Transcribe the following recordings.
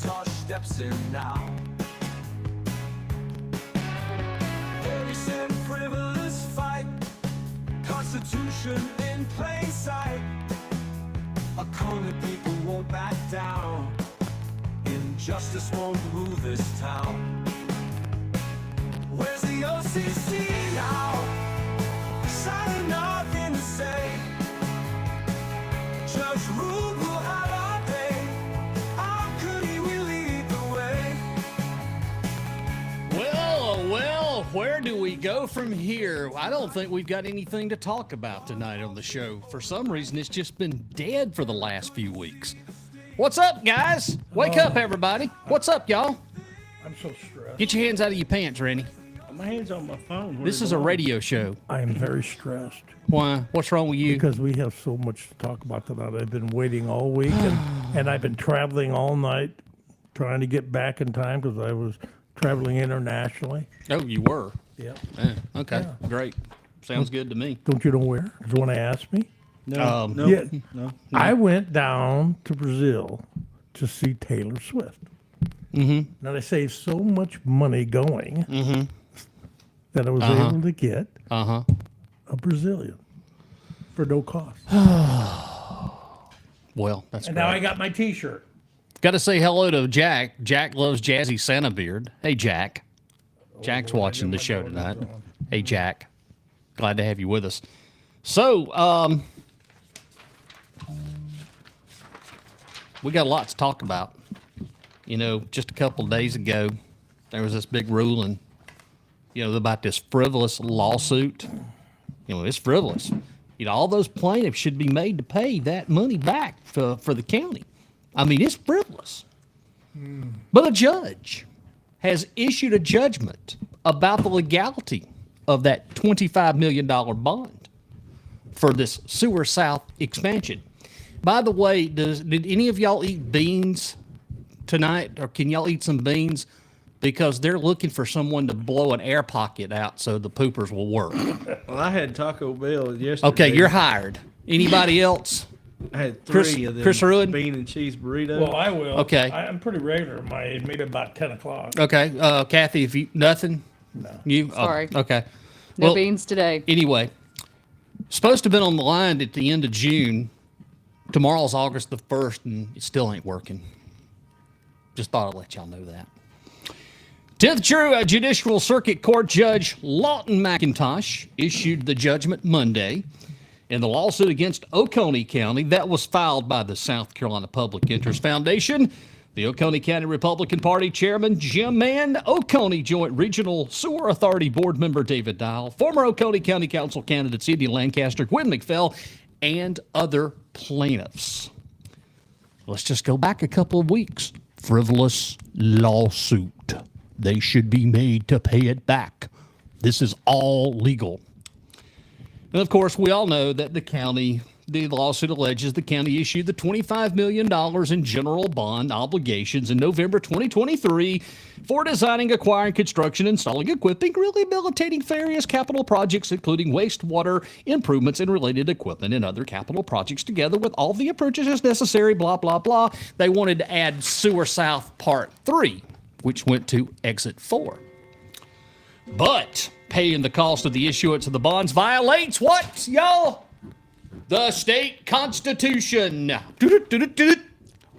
McIntosh steps in now. A recent frivolous fight, Constitution in plain sight. Oconee people won't back down. Injustice won't rule this town. Where's the OCC now? Signing nothing to say. Judge Rule will have our day. Oconee will lead the way. Well, where do we go from here? I don't think we've got anything to talk about tonight on the show. For some reason, it's just been dead for the last few weeks. What's up, guys? Wake up, everybody. What's up, y'all? I'm so stressed. Get your hands out of your pants, Randy. My hand's on my phone. This is a radio show. I am very stressed Why? What's wrong with you? because we have so much to talk about tonight. I've been waiting all week, and I've been traveling all night trying to get back in time because I was traveling internationally. Oh, you were? Yeah. Okay, great. Sounds good to me. Don't you know where? Does you want to ask me? No. Yeah. I went down to Brazil to see Taylor Swift. Mm-hmm. Now, they saved so much money going that I was able to get a Brazilian for no cost. Well, that's And great. now I got my T-shirt. Got to say hello to Jack. Jack loves Jazzy Santa Beard. Hey, Jack. Jack's watching the show tonight. Hey, Jack. Glad to have you with us. So, we got a lot to talk about. You know, just a couple of days ago, there was this big ruling, about this frivolous lawsuit. It's frivolous. All those plaintiffs should be made to pay that money back for the county. I mean, it's frivolous. But a judge has issued a judgment about the legality of that $25 million bond for this Sewer South expansion. By the way, did any of y'all eat beans tonight, or can y'all eat some beans? Because they're looking for someone to blow an air pocket out so the poopers will work. Well, I had Taco Bell yesterday. Okay, you're hired. Anybody else? I had Chris- three of them Chris Ruud? bean and cheese burritos. Well, I will. Okay. I'm pretty regular. Maybe about 10 o'clock. Okay, Kathy, if you nothing, No. you Sorry. okay. No Well, beans today. Anyway, supposed to have been on the line at the end of June. Tomorrow's August the 1st, and it still ain't working. Just thought I'd let y'all know that. 10th Judicial Circuit Court Judge Lawton McIntosh issued the judgment Monday in the lawsuit against Oconee County that was filed by the South Carolina Public Interest Foundation. The Oconee County Republican Party Chairman Jim Mann, Oconee Joint Regional Sewer Authority Board Member David Dial, former Oconee County Council candidate Sidney Lancaster, Gwen McPhail, and other plaintiffs. Let's just go back a couple of weeks. Frivolous lawsuit. They should be made to pay it back. This is all legal. And of course, we all know that the lawsuit alleges the county issued the $25 million in general bond obligations in November 2023 for designing, acquiring, construction, installing, equipping, rehabilitating various capital projects, including wastewater improvements and related equipment and other capital projects, together with all the purchases necessary, blah, blah, blah. They wanted to add Sewer South Part 3, which went to Exit 4. But paying the cost of the issuance of the bonds violates what, y'all? The state constitution.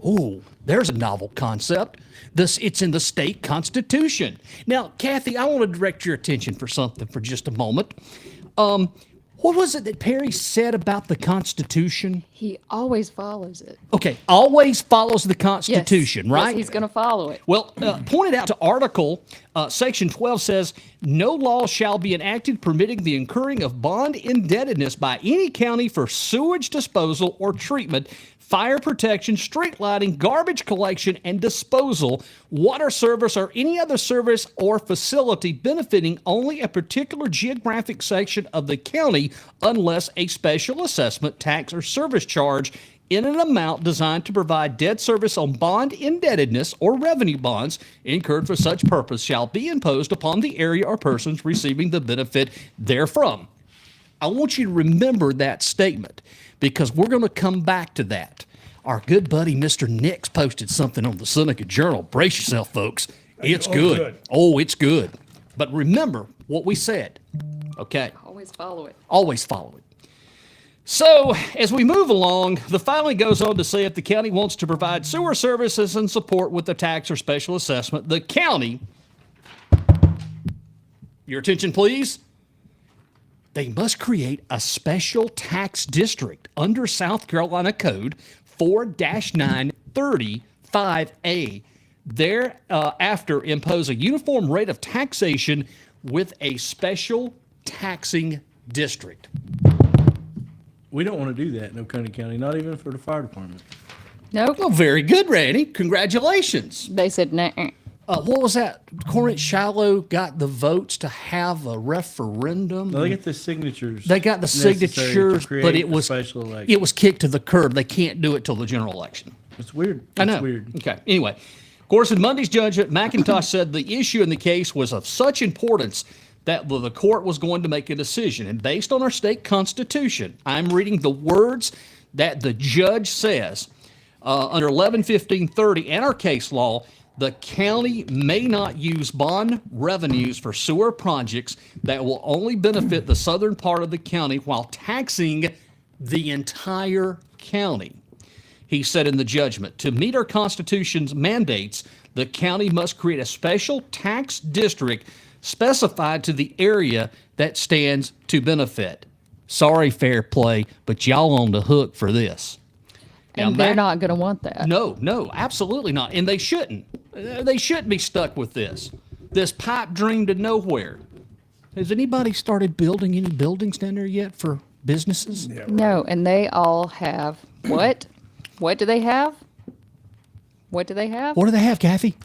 Oh, there's a novel concept. It's in the state constitution. Now, Kathy, I want to direct your attention for something for just a moment. What was it that Perry said about the Constitution? He always follows it. Okay, always follows the Constitution, Yes. right? Yes, he's going to follow it. Well, pointed out to Article Section 12 says, no law shall be enacted permitting the incurring of bond indebtedness by any county for sewage disposal or treatment, fire protection, street lighting, garbage collection and disposal, water service, or any other service or facility benefiting only a particular geographic section of the county unless a special assessment, tax, or service charge in an amount designed to provide debt service on bond indebtedness or revenue bonds incurred for such purpose shall be imposed upon the area or persons receiving the benefit therefrom. I want you to remember that statement because we're going to come back to that. Our good buddy Mr. Nix posted something on the Seneca Journal. Brace yourself, folks. It's Oh, good. good. Oh, it's good. But remember what we said. Okay. Always follow it. Always follow it. So, as we move along, the filing goes on to say if the county wants to provide sewer services and support with the tax or special assessment, the county, your attention please, they must create a special tax district under South Carolina Code 4-935A. Thereafter, impose a uniform rate of taxation with a special taxing district. We don't want to do that in Oconee County, not even for the fire department. Nope. Well, very good, Randy. Congratulations. They said, nah. What was that? Corinth Shiloh got the votes to have a referendum. No, they get the signatures. They got the necessary to signatures, create but it a was special election. it was kicked to the curb. They can't do it till the general election. It's weird. I know. It's weird. Okay. Anyway, of course, in Monday's judgment, McIntosh said the issue in the case was of such importance that the court was going to make a decision. And based on our state constitution, I'm reading the words that the judge says under 11-15-30 and our case law, the county may not use bond revenues for sewer projects that will only benefit the southern part of the county while taxing the entire county. He said in the judgment, to meet our Constitution's mandates, the county must create a special tax district specified to the area that stands to benefit. Sorry, Fair Play, but y'all on the hook for this. And Now, they're not going to want that. No, absolutely not. And they shouldn't. They shouldn't be stuck with this pipe dream to nowhere. Has anybody started building any buildings down there yet for businesses? Yeah. No, and they all have what? What do they have? What do they have? What do they have, Kathy?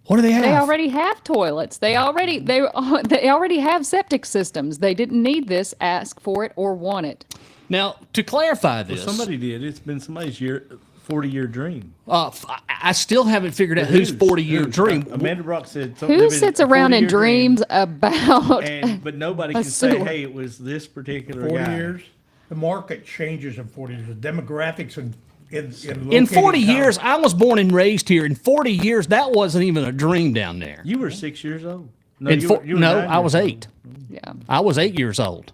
What do they have? They already have toilets. They already have septic systems. They didn't need this, ask for it, or want it. Now, to clarify this, Somebody did. It's been somebody's 40-year dream. I still haven't figured out whose 40-year Whose? dream. Amanda Brock said something. Who sits around and dreams about? But nobody a can say, sewer? hey, it was this particular 40 guy. years. The market changes in 40 years. The demographics in In 40 located years, towns. I was born and raised here. In 40 years, that wasn't even a dream down there. You were 6 years old. No, In you fo- were, you were no, 9 I was years old. 8. Yeah. I was 8 years old.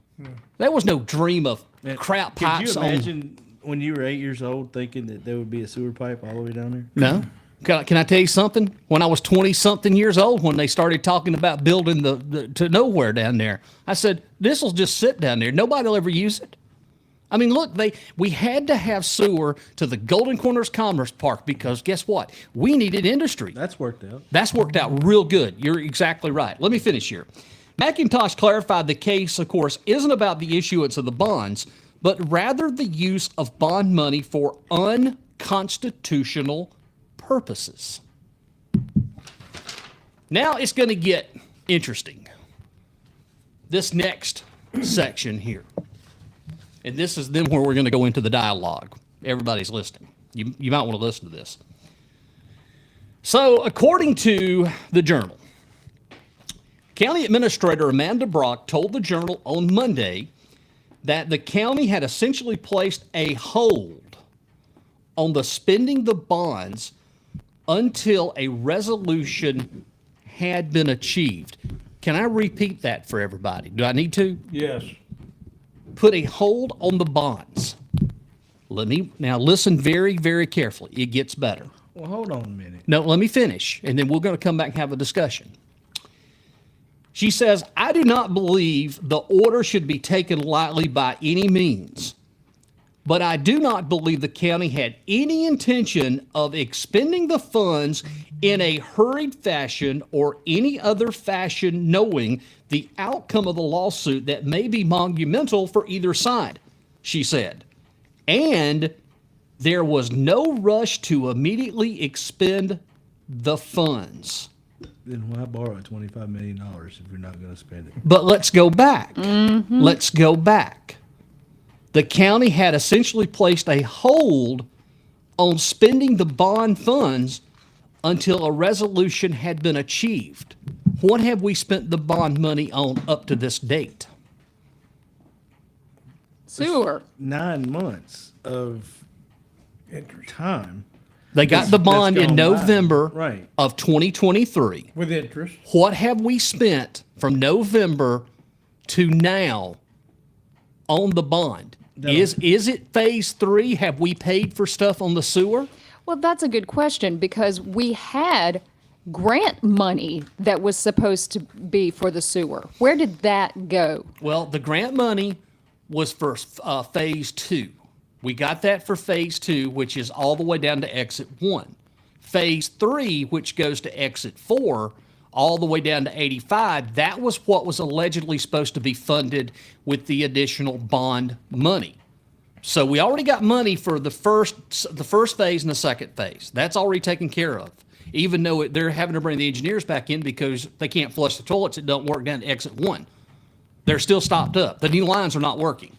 There was no dream of Man, crap could pipes you on. imagine when you were 8 years old thinking that there would be a sewer pipe all the way down there? No. Can I tell you something? When I was 20-something years old, when they started talking about building the to nowhere down there, I said, this will just sit down there. Nobody will ever use it. I mean, look, we had to have sewer to the Golden Corners Commerce Park because guess what? We needed industry. That's worked out. That's worked out real good. You're exactly right. Let me finish here. McIntosh clarified the case, of course, isn't about the issuance of the bonds, but rather the use of bond money for unconstitutional purposes. Now it's going to get interesting. This next section here. And this is then where we're going to go into the dialogue. Everybody's listening. You might want to listen to this. So, according to the Journal, County Administrator Amanda Brock told the Journal on Monday that the county had essentially placed a hold on the spending the bonds until a resolution had been achieved. Can I repeat that for everybody? Do I need to? Yes. Put a hold on the bonds. Let me now listen very, very carefully. It gets better. Well, hold on a minute. No, let me finish, and then we're going to come back and have a discussion. She says, I do not believe the order should be taken lightly by any means, but I do not believe the county had any intention of expending the funds in a hurried fashion or any other fashion, knowing the outcome of the lawsuit that may be monumental for either side, she said. And there was no rush to immediately expend the funds. Then why borrow $25 million if you're not going to spend it? But let's go back. Let's go back. The county had essentially placed a hold on spending the bond funds until a resolution had been achieved. What have we spent the bond money on up to this date? Sewer. 9 months of time. They got the bond that's in gone by. November Right. of 2023. With interest. What have we spent from November to now on the bond? Is it phase 3? Have we paid for stuff on the sewer? Well, that's a good question because we had grant money that was supposed to be for the sewer. Where did that go? Well, the grant money was for phase 2. We got that for phase 2, which is all the way down to exit 1. Phase 3, which goes to exit 4, all the way down to 85, that was what was allegedly supposed to be funded with the additional bond money. So we already got money for the first phase and the second phase. That's already taken care of. Even though they're having to bring the engineers back in because they can't flush the toilets, it don't work down to exit 1. They're still stopped up. The new lines are not working.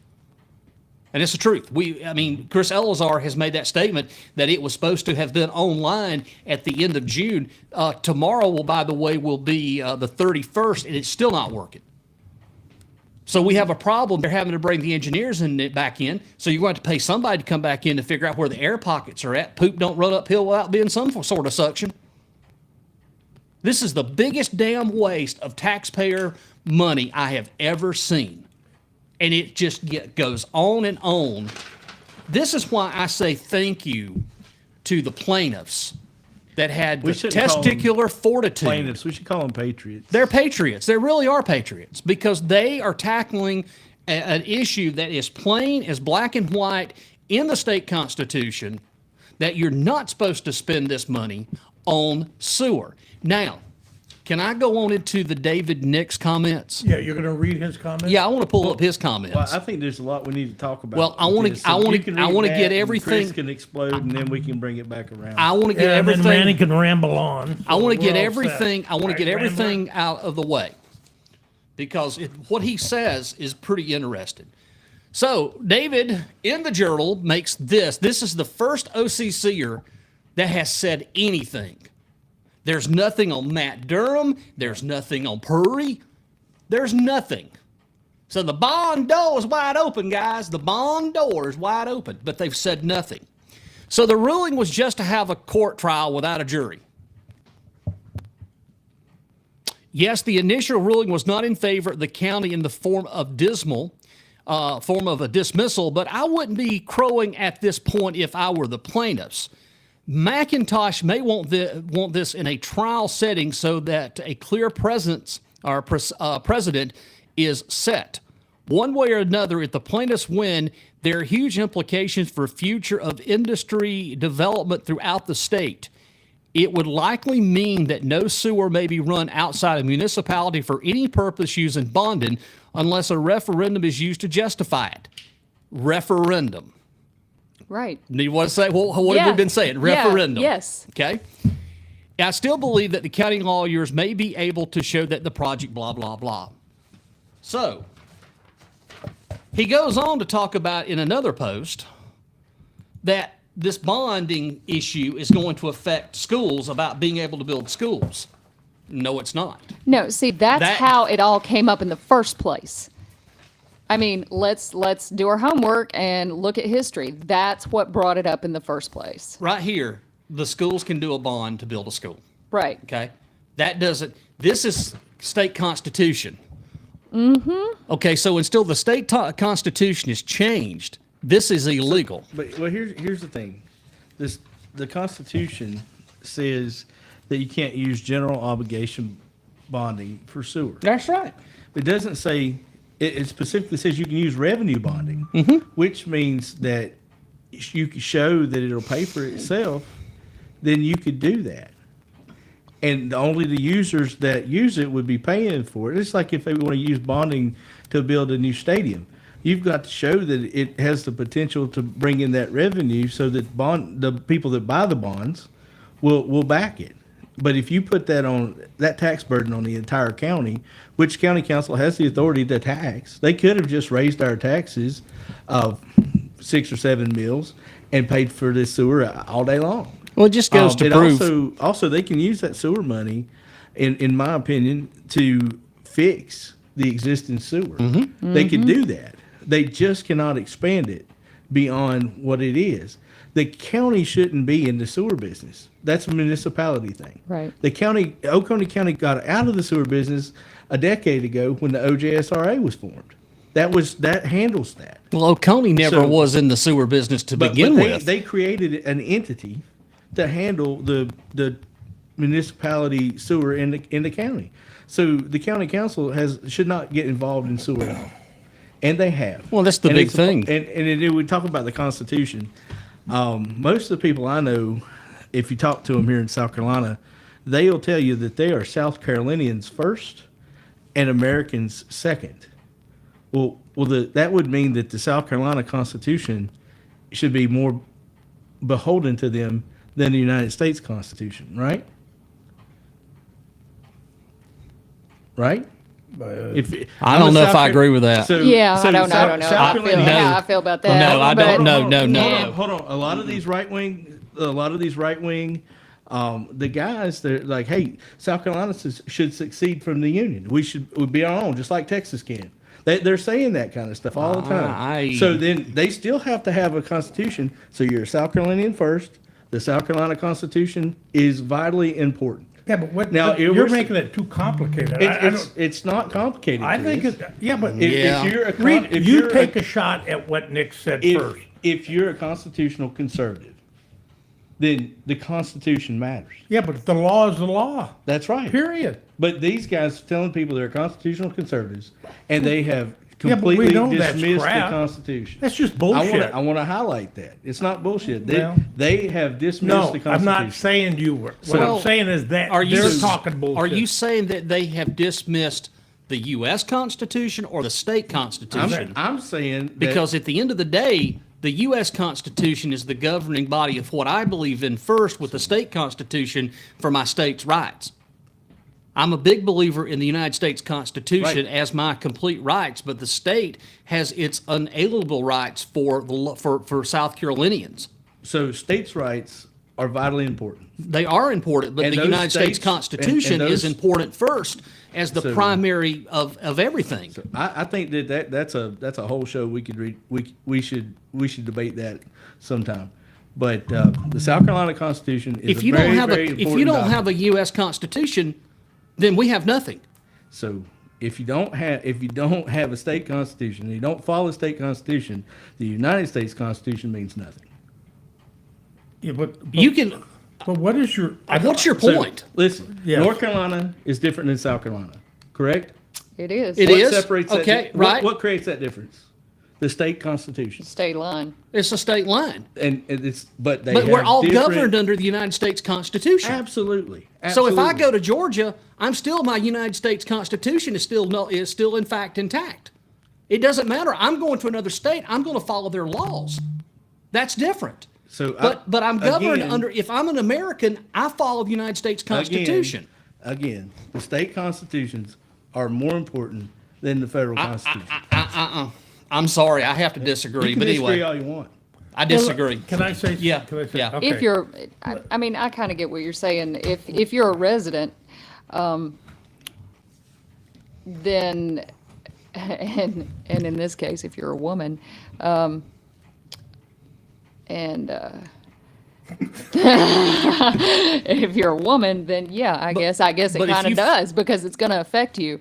And it's the truth. Chris Elazar has made that statement that it was supposed to have been online at the end of June. Tomorrow, by the way, will be the 31st, and it's still not working. So we have a problem. They're having to bring the engineers back in. So you're going to have to pay somebody to come back in to figure out where the air pockets are at. Poop don't run uphill without being some sort of suction. This is the biggest damn waste of taxpayer money I have ever seen. And it just goes on and on. This is why I say thank you to the plaintiffs that had the testicular fortitude. Plaintiffs, we should call them patriots. They're patriots. They really are patriots because they are tackling an issue that is plain as black and white in the state constitution that you're not supposed to spend this money on sewer. Now, can I go on into the David Nix comments? Yeah, you're going to read his comments? Yeah, I want to pull up his comments. Well, I think there's a lot we need to talk about. Well, I want to get everything. Chris can explode, and then we can bring it back around. I want to get And then everything. Randy can ramble on. I want to We're get all everything. set. I want to get Right, everything out of the way because what he says is pretty interesting. So David in the journal makes this. This is the first OCCer that has said anything. There's nothing on Matt Durham. There's nothing on Purry. There's nothing. So the bond door is wide open, guys. The bond door is wide open, but they've said nothing. So the ruling was just to have a court trial without a jury. Yes, the initial ruling was not in favor of the county in the form of a dismissal, but I wouldn't be crowing at this point if I were the plaintiffs. McIntosh may want this in a trial setting so that a clear precedent is set. One way or another, if the plaintiffs win, there are huge implications for future of industry development throughout the state. It would likely mean that no sewer may be run outside a municipality for any purpose using bonding unless a referendum is used to justify it. Referendum. Right. You want to say, well, what have we been saying? Referendum. Yeah, yes. Okay. I still believe that the county lawyers may be able to show that the project blah, blah, blah. So, he goes on to talk about in another post that this bonding issue is going to affect schools about being able to build schools. No, it's not. No, see, that's how it all came up in the first place. I mean, let's do our homework and look at history. That's what brought it up in the first place. Right here, the schools can do a bond to build a school. Right. Okay? This is state constitution. Mm-hmm. Okay, so until the state constitution is changed, this is illegal. But here's the thing, the Constitution says that you can't use general obligation bonding for sewer. That's right. It doesn't say. It specifically says you can use revenue bonding, which means that you can show that it'll pay for itself. Then you could do that, and only the users that use it would be paying for it. It's like if they want to use bonding to build a new stadium. You've got to show that it has the potential to bring in that revenue so that the people that buy the bonds will back it. But if you put that tax burden on the entire county, which county council has the authority to tax, they could have just raised our taxes of 6 or 7 mills and paid for this sewer all day long. Well, it just goes to prove. Also, they can use that sewer money, in my opinion, to fix the existing sewer. They could do that. They just cannot expand it beyond what it is. the county shouldn't be in the sewer business. That's a municipality thing. Right. The county, Oconee County, got out of the sewer business a decade ago when the OJSRA was formed. That handles that. Well, Oconee never So- was in the sewer business to But begin they, with. they created an entity to handle the municipality sewer in the county. So the county council should not get involved in sewer at all, and they have. Well, that's the And big it's a- thing. And we talk about the Constitution. Most of the people I know, if you talk to them here in South Carolina, they'll tell you that they are South Carolinians first and Americans second. Well, that would mean that the South Carolina Constitution should be more beholden to them than the United States Constitution, right? Right? I don't know if I agree with that. Yeah, I don't know. I don't know how I feel, Carolinians- how I feel about that. No, I don't but- know. No. Hold on. A lot of these right wing, the guys, they're like, hey, South Carolina should succeed from the union. We'd be our own, just like Texas can. They're saying that kind of stuff all the time. So then they still have to have a constitution. So you're a South Carolinian first. The South Carolina Constitution is vitally important. Yeah, but what, Now, you're making it too complicated. It's not complicated. I think Chris. it, yeah, but Yeah. If you're a read, if you you're take a shot at what Nick said first. if you're a constitutional conservative, then the Constitution matters. Yeah, but the law is the law. That's right. Period. But these guys telling people they're constitutional conservatives, and they have Yeah, but we completely know that's dismissed the crap. Constitution. That's just bullshit. I want to highlight that. It's not bullshit. Well, They have dismissed No, the Constitution. I'm not saying you were. What So- I'm saying is that Are you they're talking bullshit. Are you saying that they have dismissed the U.S. Constitution or the state Constitution? I'm saying that Because at the end of the day, the U.S. Constitution is the governing body of what I believe in first, with the state Constitution for my state's rights. I'm a big believer in the United States Constitution Right. as my complete rights, but the state has its unalienable rights for South Carolinians. so states' rights are vitally important. They are important, but And the those United States states- Constitution and is those- important first as the So- primary of everything. I think that's a whole show we could read. We should debate that sometime. But the South Carolina Constitution is If you very, don't have very a if important you don't document. have a U.S. Constitution, then we have nothing. So if you don't have a state constitution, you don't follow the state constitution, the United States Constitution means nothing. Yeah, but You can. But what is your? What's your So, point? listen, Yes. North Carolina is different than South Carolina, correct? It is. It What is? separates that Okay, di- right. What creates that difference? The state constitution, State line. It's a state line, and it's but they but we're have all different- governed under the United States Constitution. Absolutely. So if I Absolutely. go to Georgia, my United States Constitution is still in fact intact. It doesn't matter. I'm going to another state. I'm going to follow their laws. That's different. So But I'm governed again- under. If I'm an American, I follow the United States Constitution. Again, the state constitutions are more important than the federal constitution. I'm sorry, I have to disagree. You can But disagree anyway, all you want. I disagree. Can I say? Yeah, Can I say? yeah. Okay. If you're, I mean, I kind of get what you're saying. If you're a resident, then, and in this case, if you're a woman, and if you're a woman, then yeah, I guess it but if kind of you- does because it's going to affect you.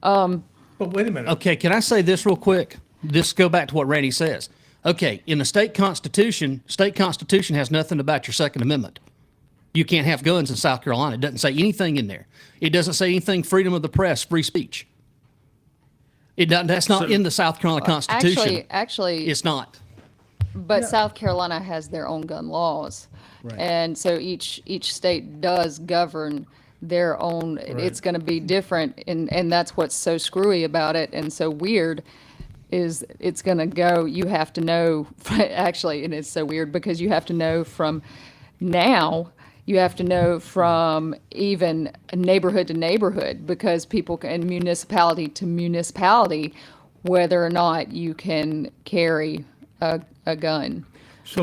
But wait a minute. Okay, can I say this real quick? Just go back to what Randy says. Okay, in the state constitution has nothing about your Second Amendment. You can't have guns in South Carolina. It doesn't say anything in there. It doesn't say anything freedom of the press, free speech. It doesn't, that's not in the South Carolina Constitution. Actually, It's not. but South Carolina has their own gun laws. Right. And so each state does govern their own, it's going to be different. And that's what's so screwy about it and so weird is it's going to go, you have to know, actually, and it's so weird because you have to know from now, you have to know from even neighborhood to neighborhood because people and municipality to municipality, whether or not you can carry a gun. So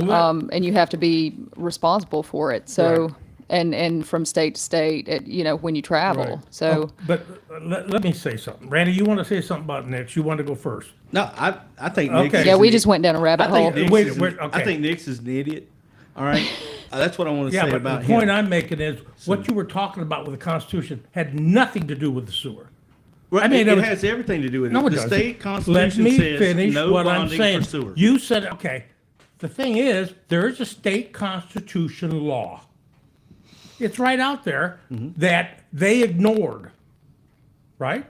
And you have to be responsible for it. So, Right. and from state to state, when you travel. Right. So, but let me say something. Randy, you want to say something about Nick's? You want to go first? No, I think Okay. Nick's yeah, is we an just went down a rabbit I hole. think Nick's Wait, is wait, I okay. think Nick's is an idiot. All right, that's what I want to Yeah, say but about the point him. I'm making is what you were talking about with the Constitution had nothing to do with the sewer. Well, I mean, it it was- has everything to do with it. No, it The doesn't. state Let constitution me says finish no what I'm bonding saying. for sewer. You said, okay, the thing is, there is a state constitution law. It's right out there that they ignored, right?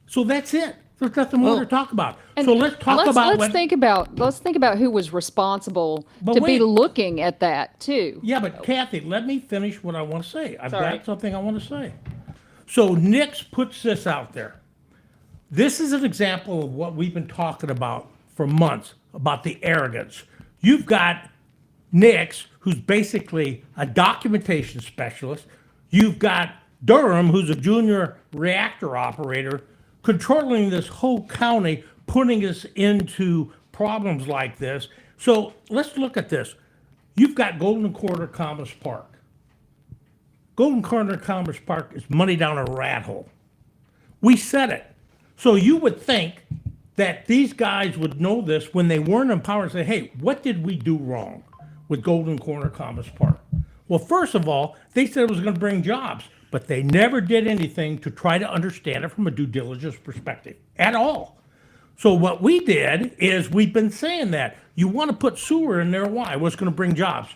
So that's it. There's nothing more to talk about. And So let's talk about let's think about who was responsible But to be wait. looking at that too. Yeah, but Kathy, let me finish what I want to say. I've Sorry. got something I want to say. So Nix puts this out there. This is an example of what we've been talking about for months, about the arrogance. You've got Nix, who's basically a documentation specialist. You've got Durham, who's a junior reactor operator, controlling this whole county, putting us into problems like this. So let's look at this. You've got Golden Corner Commerce Park. Golden Corner Commerce Park is money down a rat hole. We said it. So you would think that these guys would know this when they weren't empowered and say, hey, what did we do wrong with Golden Corner Commerce Park? Well, first of all, they said it was going to bring jobs, but they never did anything to try to understand it from a due diligence perspective at all. So what we did is we've been saying that. You want to put sewer in there, why? What's going to bring jobs?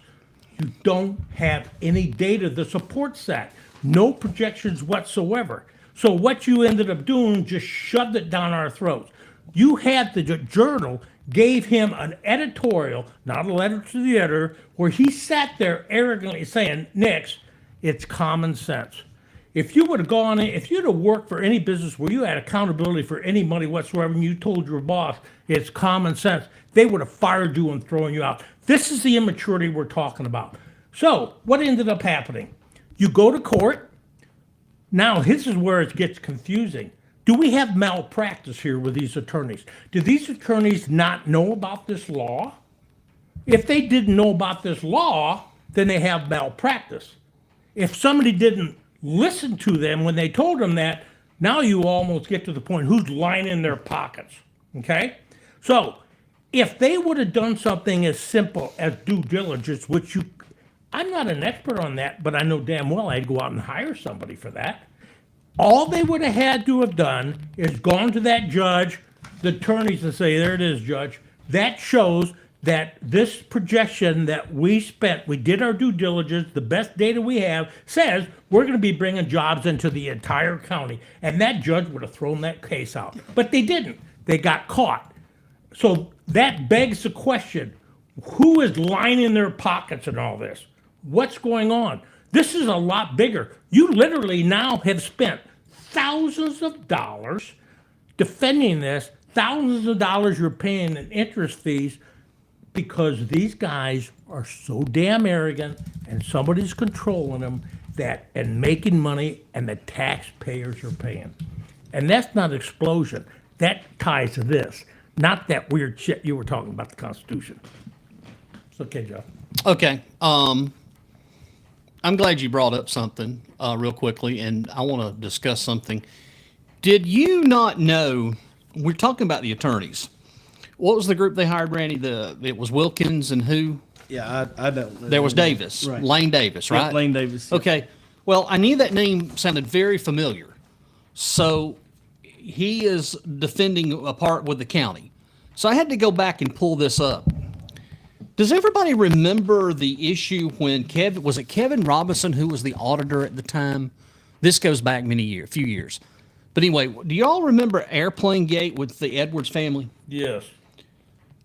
You don't have any data that supports that. No projections whatsoever. So what you ended up doing, just shoved it down our throats. You had the journal gave him an editorial, not a letter to the editor, where he sat there arrogantly saying, Nix, it's common sense. If you would have gone in, if you'd have worked for any business where you had accountability for any money whatsoever and you told your boss it's common sense, they would have fired you and thrown you out. This is the immaturity we're talking about. So what ended up happening? You go to court. Now, this is where it gets confusing. Do we have malpractice here with these attorneys? Do these attorneys not know about this law? If they didn't know about this law, then they have malpractice. If somebody didn't listen to them when they told them that, now you almost get to the point who's lining their pockets, okay? So if they would have done something as simple as due diligence, which I'm not an expert on that, but I know damn well I'd go out and hire somebody for that. All they would have had to have done is gone to that judge, the attorneys, and say, there it is, judge. That shows that this projection that we spent, we did our due diligence, the best data we have, says we're going to be bringing jobs into the entire county. And that judge would have thrown that case out. But they didn't. They got caught. So that begs the question, who is lining their pockets in all this? What's going on? This is a lot bigger. You literally now have spent thousands of dollars defending this, thousands of dollars you're paying in interest fees because these guys are so damn arrogant and somebody's controlling them that and making money and the taxpayers are paying. And that's not explosion. That ties to this, not that weird shit you were talking about the Constitution. It's okay, Joe. Okay. I'm glad you brought up something real quickly, and I want to discuss something. Did you not know, we're talking about the attorneys. What was the group they hired, Randy? It was Wilkins and who? Yeah, I don't know. There was Davis, Right. Lane Davis, Yeah, right? Lane Davis. Yeah. Okay. Well, I knew that name sounded very familiar. So he is defending a part with the county. So I had to go back and pull this up. Does everybody remember the issue when was it Kevin Robinson who was the auditor at the time? This goes back a few years. But anyway, do you all remember Airplane Gate with the Edwards family? Yes.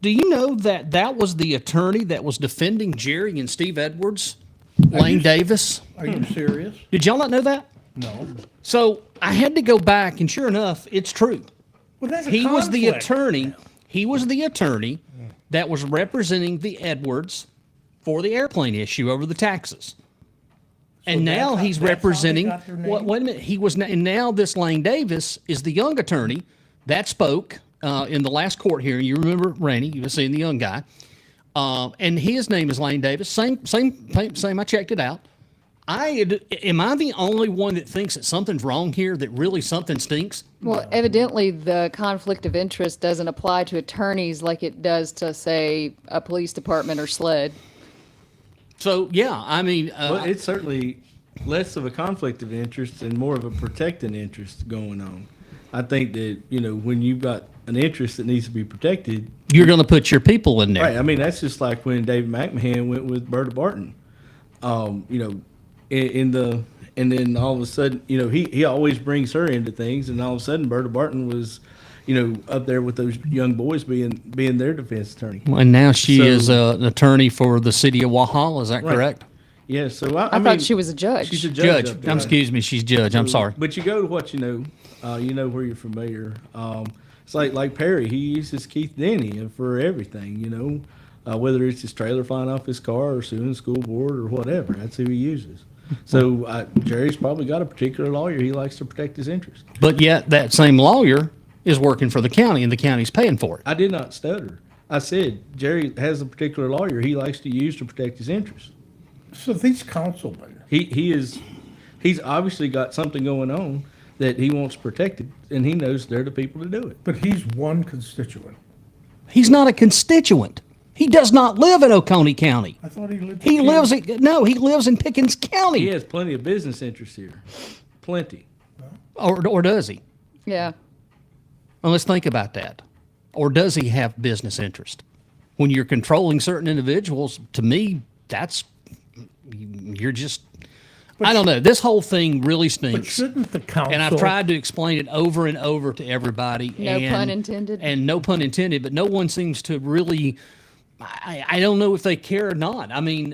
Do you know that that was the attorney that was defending Jerry and Steve Edwards, Lane Davis? Are you serious? Did y'all not know that? No. So I had to go back, and sure enough, it's true. Well, that's a He was the conflict. attorney. He was the attorney that was representing the Edwards for the airplane issue over the taxes. And now that's how- he's that's how they representing. got their name? Wait a minute. And now this Lane Davis is the young attorney that spoke in the last court hearing. You remember Randy? You were seeing the young guy, and his name is Lane Davis. Same. I checked it out. Am I the only one that thinks that something's wrong here? That really something stinks? Well, evidently the conflict of interest doesn't apply to attorneys like it does to, say, a police department or SLED. So yeah, I mean, Well, it's certainly less of a conflict of interest and more of a protecting interest going on. I think that, when you've got an interest that needs to be protected, you're going to put your people in there. right? I mean, that's just like when David McMahon went with Berta Barton. And then all of a sudden, he always brings her into things, and all of a sudden, Berta Barton was, up there with those young boys being their defense attorney. And now she So- is an attorney for the city of Walhalla. Is that Right. correct? Yeah, so I mean, thought she was a judge. she's a judge. Judge. up there. Excuse me, she's judge. I'm sorry. But you go to what you know where you're familiar. It's like Perry, he uses Keith Denny for everything, whether it's his trailer flying off his car or suing the school board or whatever. That's who he uses. So Jerry's probably got a particular lawyer he likes to protect his interest. But yet that same lawyer is working for the county, and the county's paying for it. I did not stutter. I said Jerry has a particular lawyer he likes to use to protect his interest. So these councilmen, He's obviously got something going on that he wants protected, and he knows they're the people to do it. but he's one constituent. He's not a constituent. He does not live in Oconee County. I thought he lived. He in lives Kansas. he lives in Pickens County. He has plenty of business interests here, plenty. Or does he? Yeah. Well, let's think about that. Or does he have business interest? When you're controlling certain individuals, to me, you're just, I don't know. This whole thing really But stinks. shouldn't the council? And I've tried to explain it over and over to everybody. No pun intended. And no pun intended, but no one seems to really, I don't know if they care or not. I mean,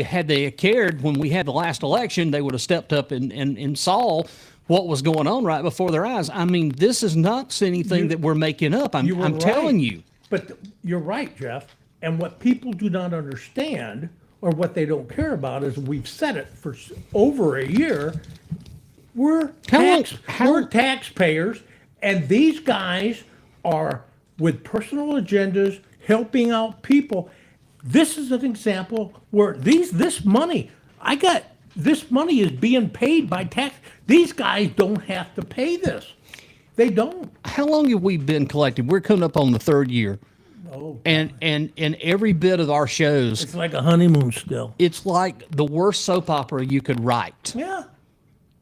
had they cared when we had the last election, they would have stepped up and saw what was going on right before their eyes. I mean, this is not anything that we're making up. You were I'm telling right. you. But you're right, Jeff. And what people do not understand, or what they don't care about, is we've said it for over a year. We're we're taxpayers, and these guys are with personal agendas helping out people. This is an example where this money is being paid by tax. These guys don't have to pay this. They don't. How long have we been collecting? We're coming up on the third year. Oh, And every bit of our shows, it's like a honeymoon still. it's like the worst soap opera you could write. Yeah.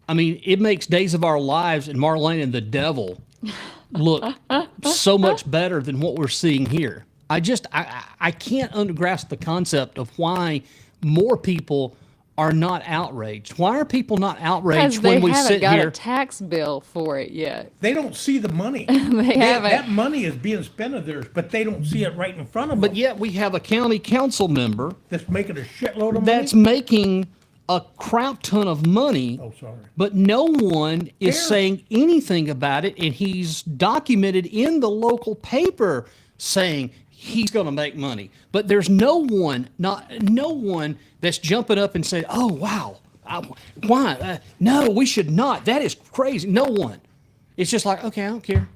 I mean, it makes Days of Our Lives and Marlene and the Devil look so much better than what we're seeing here. I can't grasp the concept of why more people are not outraged. Why are people not Because outraged they when we haven't sit got here? a tax bill for it yet. They don't see the money. haven't. That money is being spent of theirs, but they don't see it right in front of them. But yet we have a county council member That's making a shitload of money. that's making a crap ton of money. Oh, sorry. But no one is Fair. saying anything about it, and he's documented in the local paper saying he's going to make money. But there's no one that's jumping up and saying, "Oh wow, why? No, we should not. That is crazy." No one. It's just like, okay, I don't care.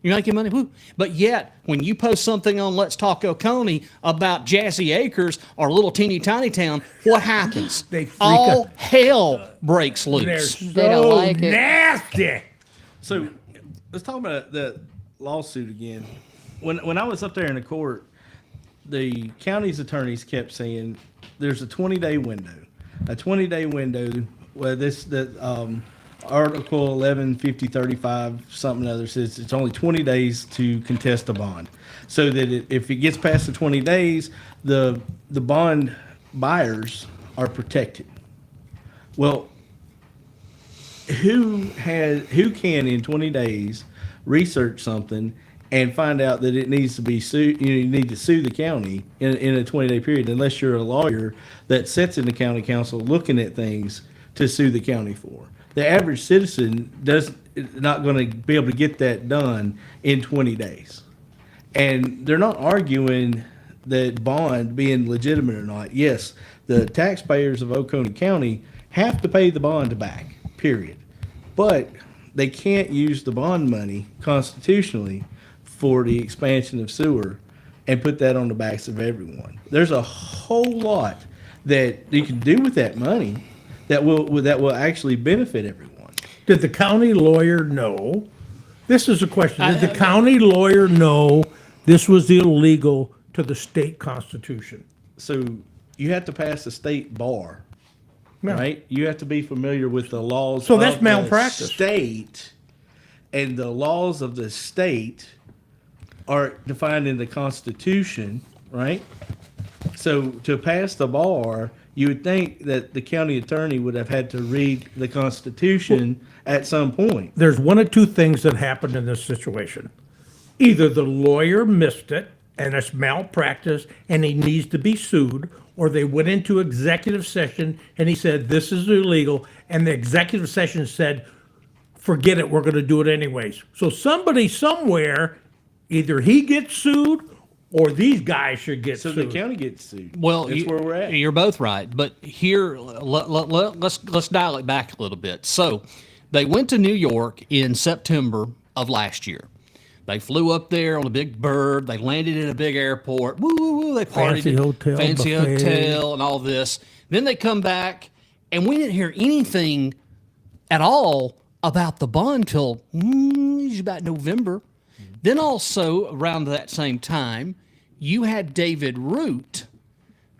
You're making money, woo. But yet, when you post something on Let's Talk Oconee about Jazzy Acres or little teeny tiny town, what happens? They freak All out. hell breaks They're loose. so They don't like it. nasty. So let's talk about the lawsuit again. When I was up there in the court, the county's attorneys kept saying there's a 20-day window. A 20-day window where Article 115035 something other says it's only 20 days to contest a bond. So that if it gets past the 20 days, the bond buyers are protected. Well, who can in 20 days research something and find out that it needs to be sued? You need to sue the county in a 20-day period, unless you're a lawyer that sits in the county council looking at things to sue the county for. The average citizen not going to be able to get that done in 20 days. And they're not arguing that bond being legitimate or not. Yes, the taxpayers of Oconee County have to pay the bond back, period. But they can't use the bond money constitutionally for the expansion of sewer and put that on the backs of everyone. There's a whole lot that you can do with that money that will actually benefit everyone. Did the county lawyer know? This is a question. Did the county lawyer know this was illegal to the state constitution? So you have to pass a state bar, Yeah. right? You have to be familiar with the laws. So that's of malpractice. The state, and the laws of the state are defined in the Constitution, right? So to pass the bar, you would think that the county attorney would have had to read the Constitution at some point. There's one of two things that happened in this situation. Either the lawyer missed it and it's malpractice and he needs to be sued, or they went into executive session and he said, this is illegal. And the executive session said, forget it, we're going to do it anyways. So somebody somewhere, either he gets sued or these guys should get So sued. the county gets sued. Well, that's where we're at. You're both right, but here let's dial it back a little bit. So, they went to New York in September of last year. They flew up there on a big bird. They landed in a big airport. Woo, woo, woo. They partied, Fancy hotel, fancy buffet. hotel, and all this. Then they come back, and we didn't hear anything at all about the bond till about November. Then also around that same time, you had David Root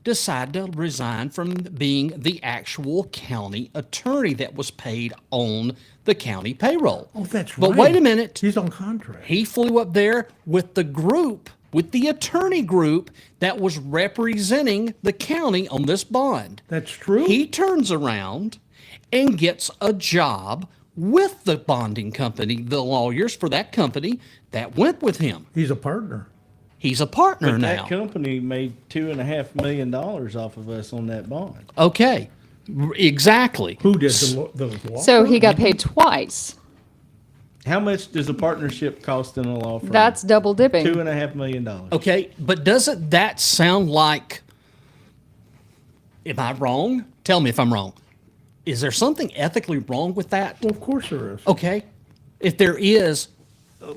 decide to resign from being the actual county attorney that was paid on the county payroll. Oh, that's But right. wait a minute. He's on contract. He flew up there with the group, with the attorney group that was representing the county on this bond. That's true. He turns around and gets a job with the bonding company, the lawyers for that company that went with him. He's a partner. He's a partner But now. that company made $2.5 million off of us on that bond. Okay, exactly. Who did the law? So he got paid twice. How much does a partnership cost in a law firm? That's double dipping. $2.5 million. Okay, but doesn't that sound like, am I wrong? Tell me if I'm wrong. Is there something ethically wrong with that? Well, of course there is. Okay, if there is,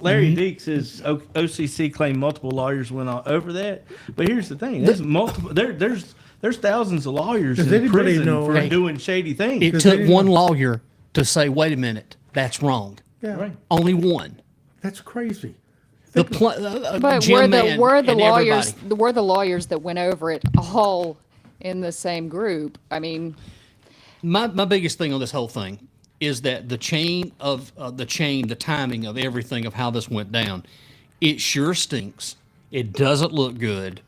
Larry Deeks says OCC claimed multiple lawyers went all over that. But here's the thing: there's multiple. There's thousands of lawyers Does in anybody prison know- for Hey. doing shady things. it Does took anyone- one lawyer to say, wait a minute, that's wrong. Yeah, Right. Only one. that's crazy. The But Jim were the Mann were the and lawyers everybody. were the lawyers that went over it all in the same group? I mean, My biggest thing on this whole thing is that the timing of everything of how this went down, it sure stinks. It doesn't look good.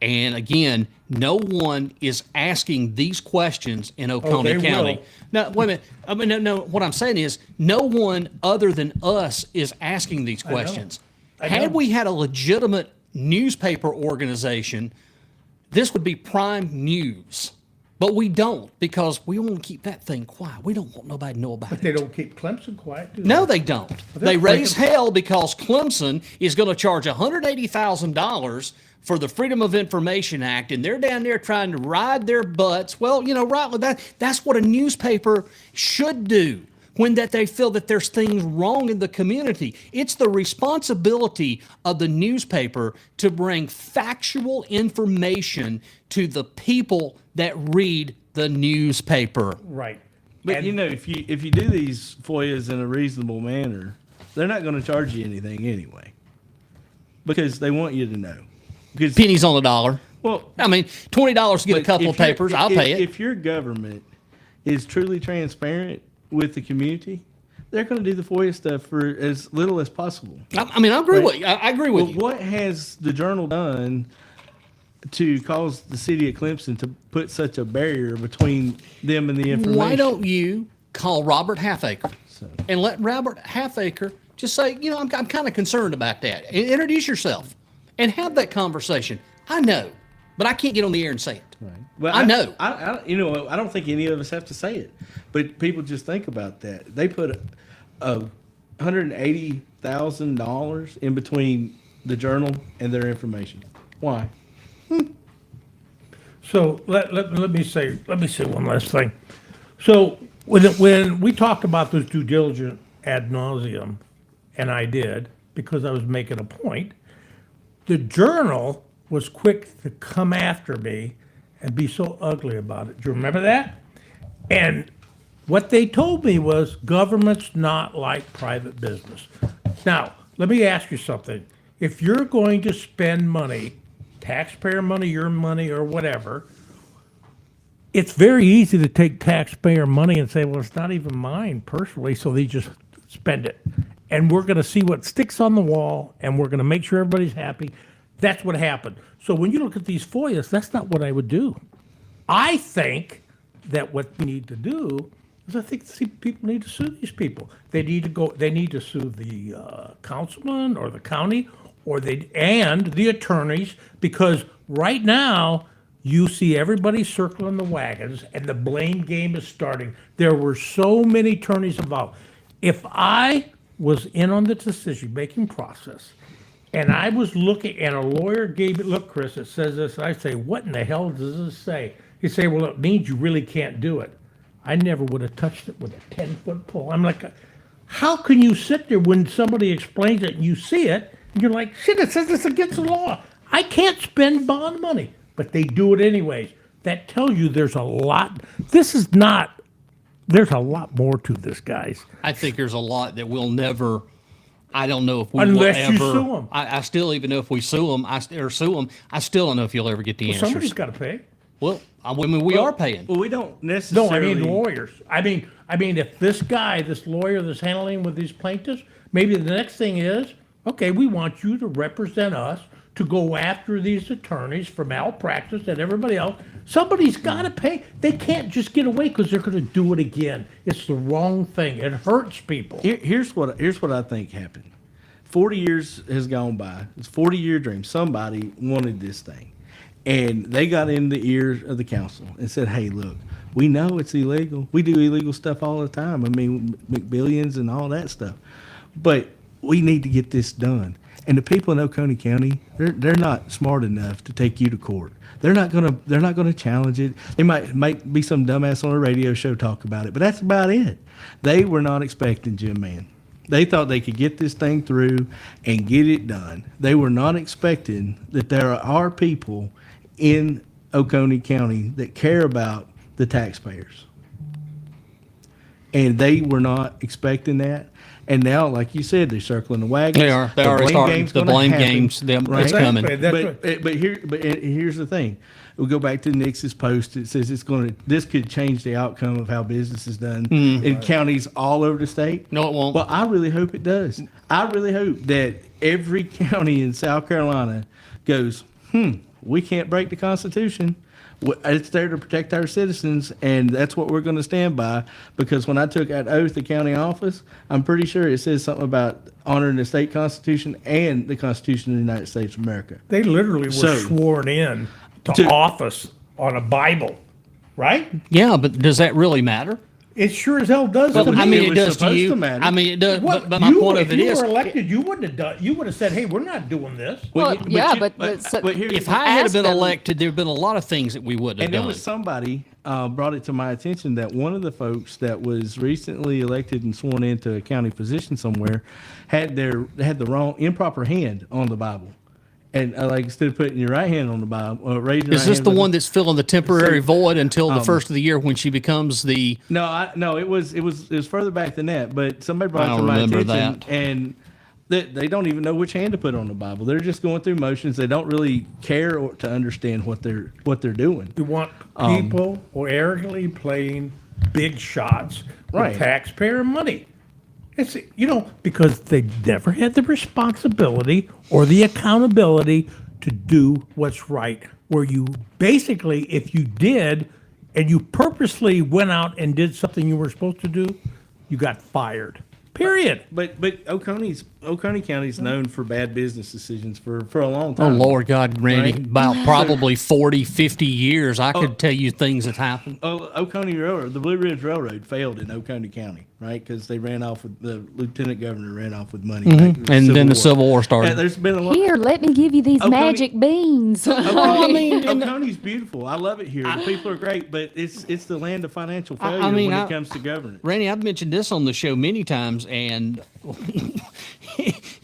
And again, no one is asking these questions in Oconee they County. will. No, wait a minute. I mean, no. What I'm saying is, no one other than us is asking these questions. I Had know. we had a legitimate newspaper organization, this would be prime news. But we don't, because we want to keep that thing quiet. We don't want nobody to know about They it. don't keep Clemson quiet, do they? No, they don't. they're They raise breaking- hell because Clemson is going to charge $180,000 for the Freedom of Information Act, and they're down there trying to ride their butts. Well, that's what a newspaper should do when that they feel that there's things wrong in the community. It's the responsibility of the newspaper to bring factual information to the people that read the newspaper. Right. But And- if you do these FOIAs in a reasonable manner, they're not going to charge you anything anyway, because they want you to know. Because Pennies on the dollar. well, I mean, $20 to get a but couple if of papers, I'll pay it. If your government is truly transparent with the community, they're going to do the FOIA stuff for as little as possible. I mean, I agree with you. I agree with But you. what has the Journal done to cause the city of Clemson to put such a barrier between them and the information? Why don't you call Robert Halfacre and let Robert Halfacre just say, I'm kind of concerned about that. Introduce yourself and have that conversation. I know, but I can't get on the air and say it. Well, I know. I don't think any of us have to say it, but people just think about that. They put $180,000 in between the Journal and their information. Why? So let me say one last thing. So when we talked about this due diligence ad nauseum, and I did because I was making a point, the Journal was quick to come after me and be so ugly about it. Do you remember that? And what they told me was government's not like private business. Now, let me ask you something. If you're going to spend money, taxpayer money, your money, or whatever, it's very easy to take taxpayer money and say, well, it's not even mine personally, so they just spend it. And we're going to see what sticks on the wall, and we're going to make sure everybody's happy. That's what happened. So when you look at these FOIAs, that's not what I would do. I think that what we need to do is people need to sue these people. They need to sue the councilman or the county and the attorneys, because right now you see everybody circling the wagons and the blame game is starting. There were so many attorneys involved. If I was in on the decision-making process and I was looking and a lawyer gave it, look, Chris, it says this, I say, what in the hell does this say? He'd say, well, it means you really can't do it. I never would have touched it with a 10-foot pole. I'm like, how can you sit there when somebody explains it and you see it and you're like, shit, it says it's against the law. I can't spend bond money, but they do it anyways. That tells you there's a lot. There's a lot more to this, guys. I think there's a lot that we'll never. I don't know if we Unless will you ever. sue 'em. I still, even though if we sue them, I still don't know if you'll ever get the answers. Somebody's got to pay. Well, I mean, we are paying. Well, we don't No, necessarily. I mean lawyers. I mean, if this guy, this lawyer that's handling with these plaintiffs, maybe the next thing is, okay, we want you to represent us to go after these attorneys for malpractice and everybody else. Somebody's got to pay. They can't just get away because they're going to do it again. It's the wrong thing. It hurts people. Here's what I think happened. 40 years has gone by. It's a 40-year dream. Somebody wanted this thing. And they got in the ears of the council and said, hey, look, we know it's illegal. We do illegal stuff all the time. I mean, McBillions and all that stuff. But we need to get this done. And the people in Oconee County, they're not smart enough to take you to court. They're not gonna challenge it. They might be some dumbass on a radio show talk about it, but that's about it. They were not expecting Jim Mann. They thought they could get this thing through and get it done. They were not expecting that there are people in Oconee County that care about the taxpayers. And they were not expecting that. And now, like you said, they're circling the wagons. They are. They are starting the blame games. It's coming. But here's the thing. We go back to Nix's post. It says this could change the outcome of how business is done in counties all over the state. No, it won't. Well, I really hope it does. I really hope that every county in South Carolina goes, we can't break the Constitution. It's there to protect our citizens, and that's what we're going to stand by. Because when I took that oath of county office, I'm pretty sure it says something about honoring the state constitution and the Constitution of the United States of America. They literally were sworn in to office on a Bible, right? Yeah, but does that really matter? It sure as hell does. Well, to I me. mean, it it was does to supposed you. to matter. I mean, it does. What, But my point of it if you is, were elected, you wouldn't have done. You would have said, "Hey, we're not doing this." Well, But yeah, you- but here's if the I had ask been them. elected, there'd been a lot of things that we wouldn't have And there done. was somebody brought it to my attention that one of the folks that was recently elected and sworn into a county position somewhere had the wrong improper hand on the Bible, and like instead of putting your right hand on the Bible, raising. Is this the one that's filling the temporary void until the first of the year when she becomes the? No, it was further back than that. But somebody brought I it to don't my remember attention, that. and they don't even know which hand to put on the Bible. They're just going through motions. They don't really care to understand what they're doing. You want people who are arrogantly playing big shots Right. with taxpayer money. It's because they never had the responsibility or the accountability to do what's right. Where you basically, if you did, and you purposely went out and did something you were supposed to do, you got fired. Period. But Oconee County is known for bad business decisions for a long Oh, time. Lord God, Randy, Right. about probably 40, 50 years, I could tell you things that happened. Oconee Railroad, the Blue Ridge Railroad failed in Oconee County, right? Because they ran off with the lieutenant governor ran off with money. back in And then the Civil War started. And there's been a lot. Here, let me give you these Oconee- magic beans. Oconee's beautiful. I love it here. The people are great, but it's the land of financial failure when it comes to governance. Randy, I've mentioned this on the show many times, and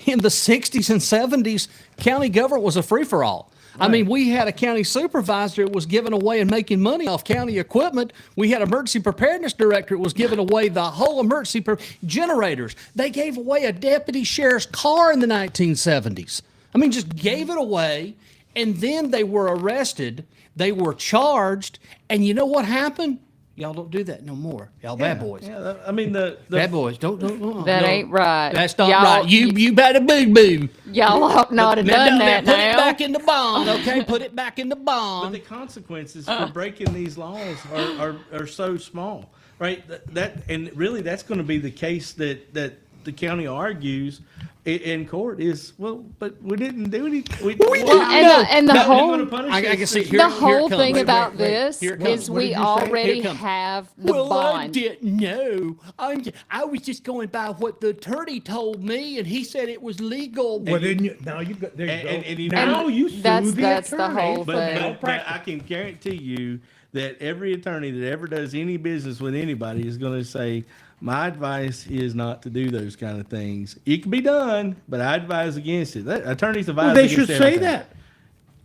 in the 60s and 70s, county government was a free-for-all. I mean, we had a county supervisor that was giving away and making money off county equipment. We had an emergency preparedness director that was giving away the whole emergency generators. They gave away a deputy sheriff's car in the 1970s. I mean, just gave it away, and then they were arrested. They were charged, and you know what happened? Y'all don't do that no more. Y'all bad boys. Yeah, I mean the Bad boys. Don't. That no. ain't right. That's not Y'all- right. You better boo. Y'all ought not have done that Put it now. back in the bond, okay? Put it back in the But bond. the consequences for breaking these laws are so small, right? That and really that's going to be the case that the county argues in court is, well, but we didn't do anything. And the whole I can see here. the here whole it comes. thing about this Here it is comes. we did you say? already Here it comes. have the Well, I bond. didn't know. I was just going by what the attorney told me, and he said it was legal. Well, then now you got there. You go. and you now know- you sue That's- the that's the attorney whole for thing. But malpractice. I can guarantee you that every attorney that ever does any business with anybody is going to say, my advice is not to do those kind of things. It can be done, but I advise against it. Attorneys advise Well, they against should say everything. that.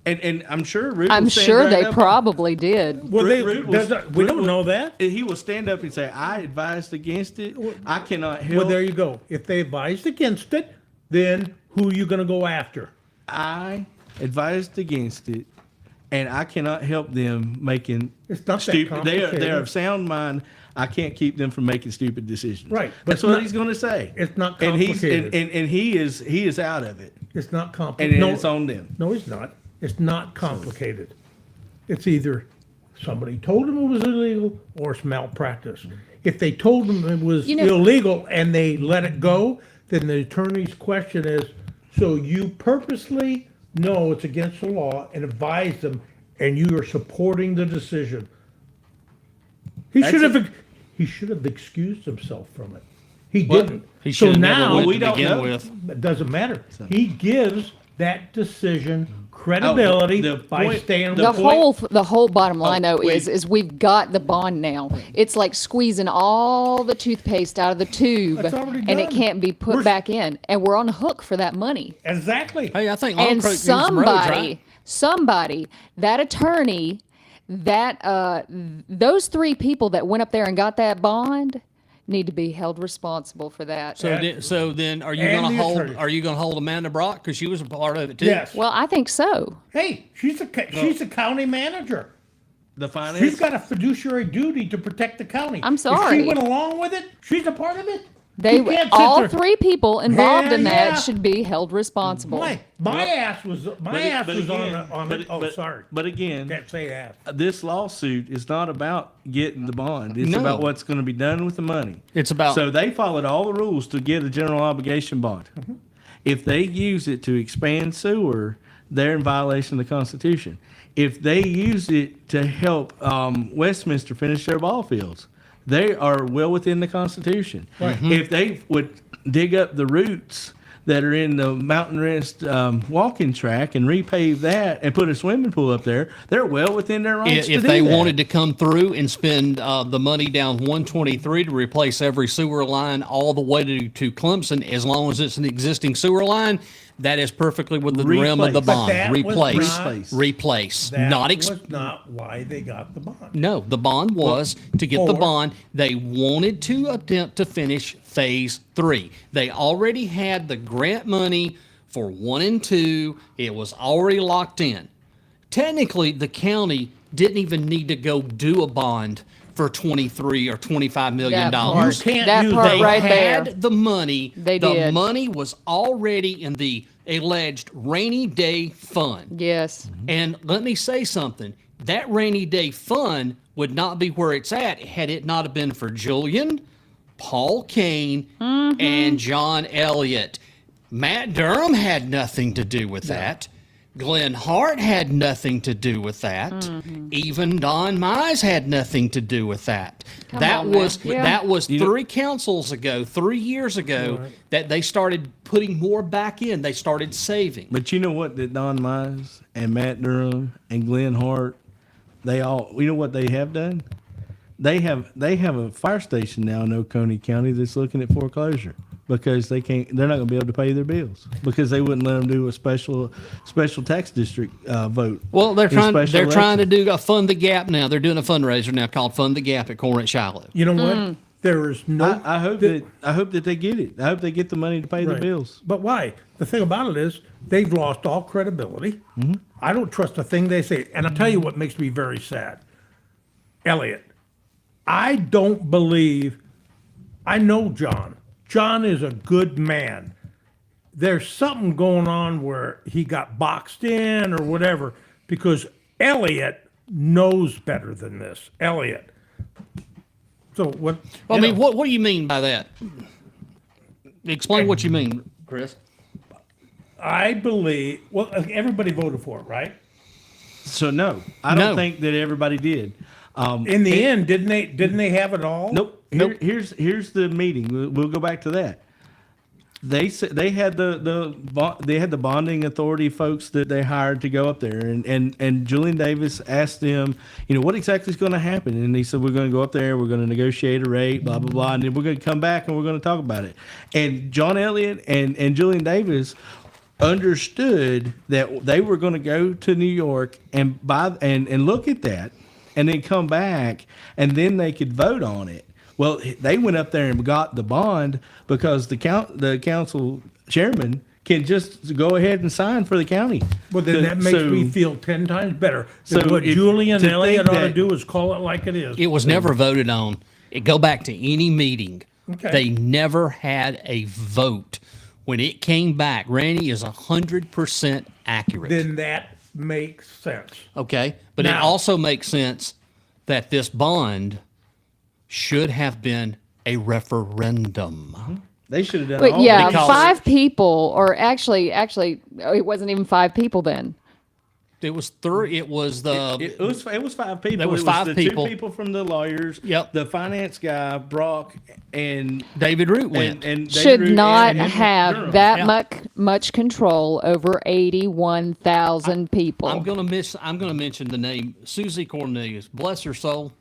And I'm sure Root I'm will stand sure right they up- probably did. Well, they, Root will- does not- we Root don't will- know that. He will stand up and say, I advised against it. I cannot help. Well, there you go. If they advised against it, then who are you going to go after? I advised against it, and I cannot help them making It's not that stupid. They are complicated. of sound mind. I can't keep them from making stupid decisions. Right, but That's it's what not- he's going to say. it's not And complicated. and he is out of it, It's not and complicated. it's on them. No, it's not. It's not complicated. It's either somebody told them it was illegal or it's malpractice. If they told them it was You know- illegal and they let it go, then the attorney's question is, so you purposely know it's against the law and advise them, and you are supporting the decision. He should have excused himself from it. He didn't. He So should have never now went we to don't begin know. with. it doesn't matter. He gives that decision credibility the by point- staying the with The whole bottom line though wait. is we've got the bond now. It's like squeezing all the toothpaste out of the tube That's already and it done. can't be put We're- back in, and we're on the hook for that money. Exactly. Hey, I think And Long Creek needs some roads, right? somebody, that attorney, those three people that went up there and got that bond need to be held responsible for that. So then, are you And going the to hold? attorney. Are you going to hold Amanda Brock because she was a part of it too? Yes. Well, I think so. Hey, she's a county manager. The finance. She's got a fiduciary duty to protect the county. I'm If sorry. she went along with it, she's a part of it. They You can't sit all there- three people involved in Hell that yeah. should be held responsible. My ass was but again, on but- it. Oh, but- sorry. But again, Can't say ass. this lawsuit is not about getting the bond. It's No. about what's going to be done with the money. It's about- So they followed all the rules to get a general obligation bond. If they use it to expand sewer, they're in violation of the Constitution. If they use it to help Westminster finish their ball fields, they are well within the Constitution. If they would dig up the roots that are in the Mountain Rest walking track and repave that and put a swimming pool up there, they're well within their rights If to do they that. wanted to come through and spend the money down 123 to replace every sewer line all the way to Clemson, as long as it's an existing sewer line, that is perfectly within the realm of the Replace. But bond. that was Replace, not- replace, That not was not why they got the bond. No, the bond was to get the Or- bond. They wanted to attempt to finish phase 3. They already had the grant money for 1 and 2. It was already locked in. Technically, the county didn't even need to go do a bond for 23 or 25 million That dollars. part, can't that use part that. They right had there. the money. They the did. money was already in the alleged rainy day fund. Yes. And let me say something. That rainy day fund would not be where it's at had it not have been for Julian, Paul Kane, and John Elliott. Matt Durham had nothing to do with that. Glenn Hart had nothing to do with that. Even Don Mize had nothing to do with that. That on, man. was Yeah. that was 3 councils ago, 3 years ago, that they started putting more back in. They started saving. But you know what? That Don Mize and Matt Durham and Glenn Hart, you know what they have done? They have a fire station now in Oconee County that's looking at foreclosure because they're not going to be able to pay their bills because they wouldn't let them do a special tax district vote. Well, they're in trying. special They're trying to election. do a Fund the Gap now. They're doing a fundraiser now called Fund the Gap at Corinth Shiloh. You know what? There is no. I hope that they get it. I hope they get the money to pay the Right. bills. But why? The thing about it is they've lost all credibility. I don't trust a thing they say. And I'll tell you what makes me very sad. Elliot, I don't believe, I know John. John is a good man. There's something going on where he got boxed in or whatever because Elliot knows better than this. Elliot. So what? Well, I you mean, know, what do you mean by that? Explain what you mean, Chris. I believe, well, everybody voted for it, right? So no, I No. don't think that everybody did. In the end, didn't they have it all? Nope. Here's the meeting. We'll go back to that. They said they had the bonding authority folks that they hired to go up there, and Julian Davis asked them, what exactly is going to happen, and he said we're going to go up there, we're going to negotiate a rate, blah blah blah, and then we're going to come back and we're going to talk about it. And John Elliott and Julian Davis understood that they were going to go to New York and buy and look at that, and then come back, and then they could vote on it. Well, they went up there and got the bond because the council chairman can just go ahead and sign for the county. Well, then that makes me feel 10 times better. So what Julian to Elliott think ought to that- do is call it like it is. It was never voted on. Go back to any meeting. Okay. They never had a vote. When it came back, Randy is 100% accurate. Then that makes sense. Okay, but it Now- also makes sense that this bond should have been a referendum. They should have done But all yeah, because- 5 people, or actually, it wasn't even 5 people then. It was three. It was the It was 5 people. There was It 5 the people. 2 people from the lawyers. Yep. The finance guy, Brock, and David Root went. and David Should Root not and have Durham. that Yeah. much control over 81,000 people. I'm gonna mention the name Susie Cornelius. Bless her soul.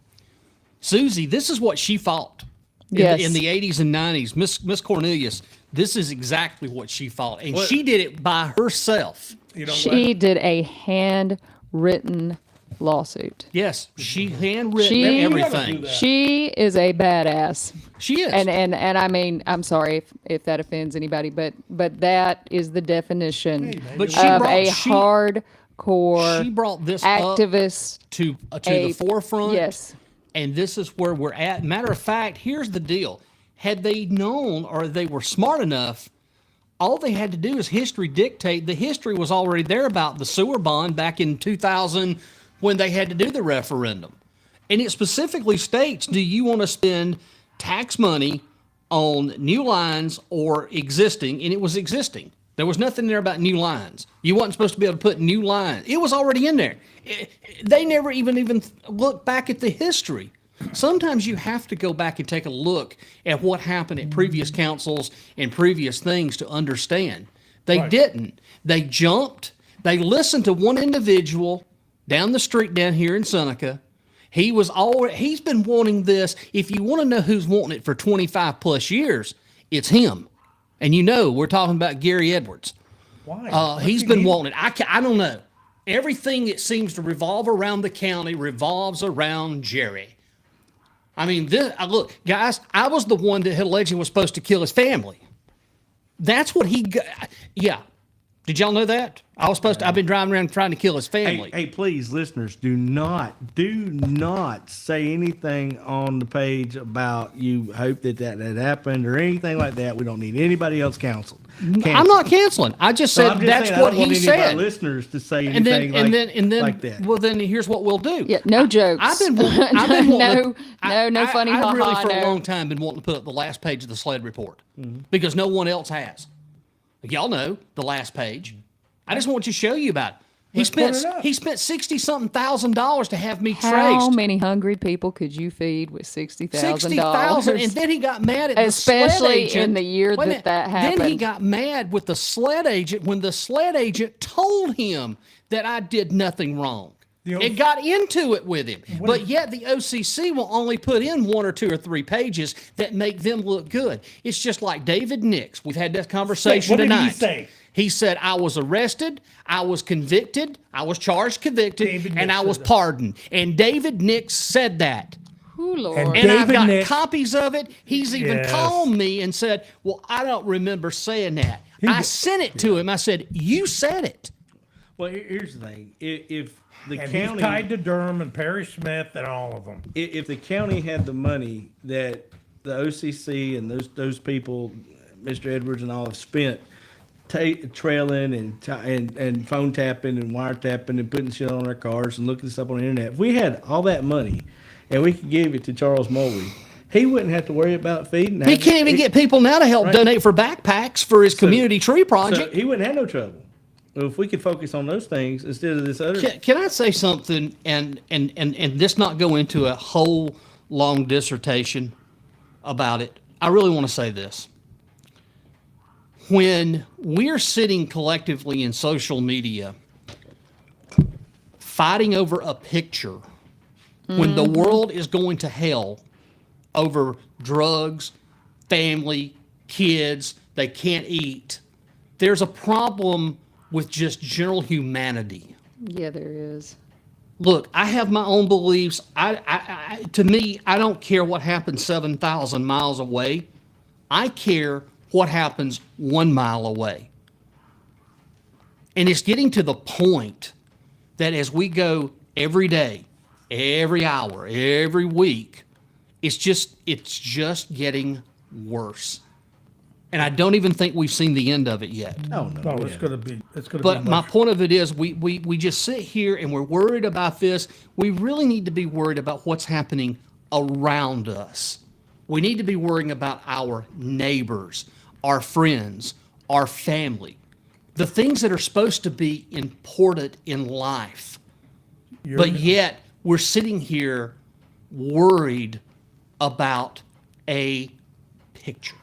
Susie, this is what she fought Yes. in the 80s and 90s. Miss Cornelius, this is exactly what she fought, and she did it by herself. You know She did a handwritten lawsuit. Yes, she handwritten She- everything. She is a badass. She is. And I mean, I'm sorry if that offends anybody, but that is the definition But she of brought- a she- hardcore she brought this activist to a- the forefront. Yes. And this is where we're at. Matter of fact, here's the deal. Had they known or they were smart enough, all they had to do is history dictate. The history was already there about the sewer bond back in 2000 when they had to do the referendum. And it specifically states, do you want to spend tax money on new lines or existing? And it was existing. There was nothing there about new lines. You wasn't supposed to be able to put new lines. It was already in there. They never even looked back at the history. Sometimes you have to go back and take a look at what happened at previous councils and previous things to understand. They didn't. They jumped. They listened to one individual down the street down here in Seneca. He's been wanting this. If you want to know who's wanting it for 25 plus years, it's him. And we're talking about Gary Edwards. Why? He's been wanting it. I don't know. Everything that seems to revolve around the county revolves around Jerry. I mean, look, guys, I was the one that allegedly was supposed to kill his family. That's what he got. Yeah. Did y'all know that? I've been driving around trying to kill his family. Hey, please, listeners, do not say anything on the page about you hope that happened or anything like that. We don't need anybody else counseled. I'm not canceling. I just said I'm just that's saying, what I don't he want any of our said. listeners to say And then, anything like that. well, then here's what we'll do. Yeah, no jokes. I've been wanting no funny I've really ha-ha, for a no. long time been wanting to put up the last page of the SLED report because no one else has. Y'all know the last page. I just want to show you about it. He Let's put spent it up. $60-something thousand to have me How traced. many hungry people could you feed with $60,000? 60,000, and then he got mad at the SLED Especially agent. in the year Wait a that minute. that Then he happened. got mad with the SLED agent when the SLED agent told him that I did nothing wrong. It got into it with him, but yet the OCC will only put in 1 or 2 or 3 pages that make them look good. It's just like David Nix. We've had this conversation What did he tonight. say? He said, I was arrested, I was convicted, I was charged, convicted, David and Nix I was said that. pardoned. And David Nix said that. Ooh, Lord. And I've David got Nix- copies of it. He's even Yes. called me and said, well, I don't remember saying that. I sent it to him. I said, you said it. Well, here's the thing: if the And he's county, tied to Durham and Perry Smith and all of them. if the county had the money that the OCC and those people, Mr. Edwards and all, have spent trailing and phone tapping and wiretapping and putting shit on their cars and looking this up on the internet, if we had all that money and we could give it to Charles Mulvey, he wouldn't have to worry about feeding. He can't even get people now to help Right. donate for backpacks for his community tree So project. he wouldn't have no trouble. If we could focus on those things instead of this other. Can I say something and this not go into a whole long dissertation about it? I really want to say this. When we're sitting collectively in social media fighting over a picture, when the world is going to hell over drugs, family, kids, they can't eat, there's a problem with just general humanity. Yeah, there is. Look, I have my own beliefs. To me, I don't care what happens 7,000 miles away. I care what happens 1 mile away. And it's getting to the point that as we go every day, every hour, every week, it's just getting worse. And I don't even think we've seen the end of it yet. Oh no! No, yeah. it's going to be. It's going to But be. my much- point of it is we just sit here and we're worried about this. We really need to be worried about what's happening around us. We need to be worrying about our neighbors, our friends, our family, the things that are supposed to be important in life. You're- But yet we're sitting here worried about a picture.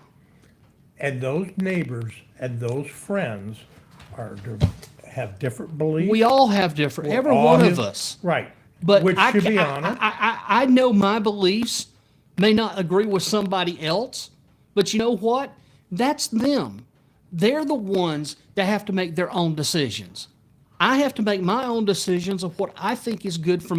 and those neighbors and those friends have different beliefs. We all have different, We're every all one of his- us. right? But which I, should be I, honored. I know my beliefs may not agree with somebody else, but you know what? That's them. They're the ones that have to make their own decisions. I have to make my own decisions of what I think is good for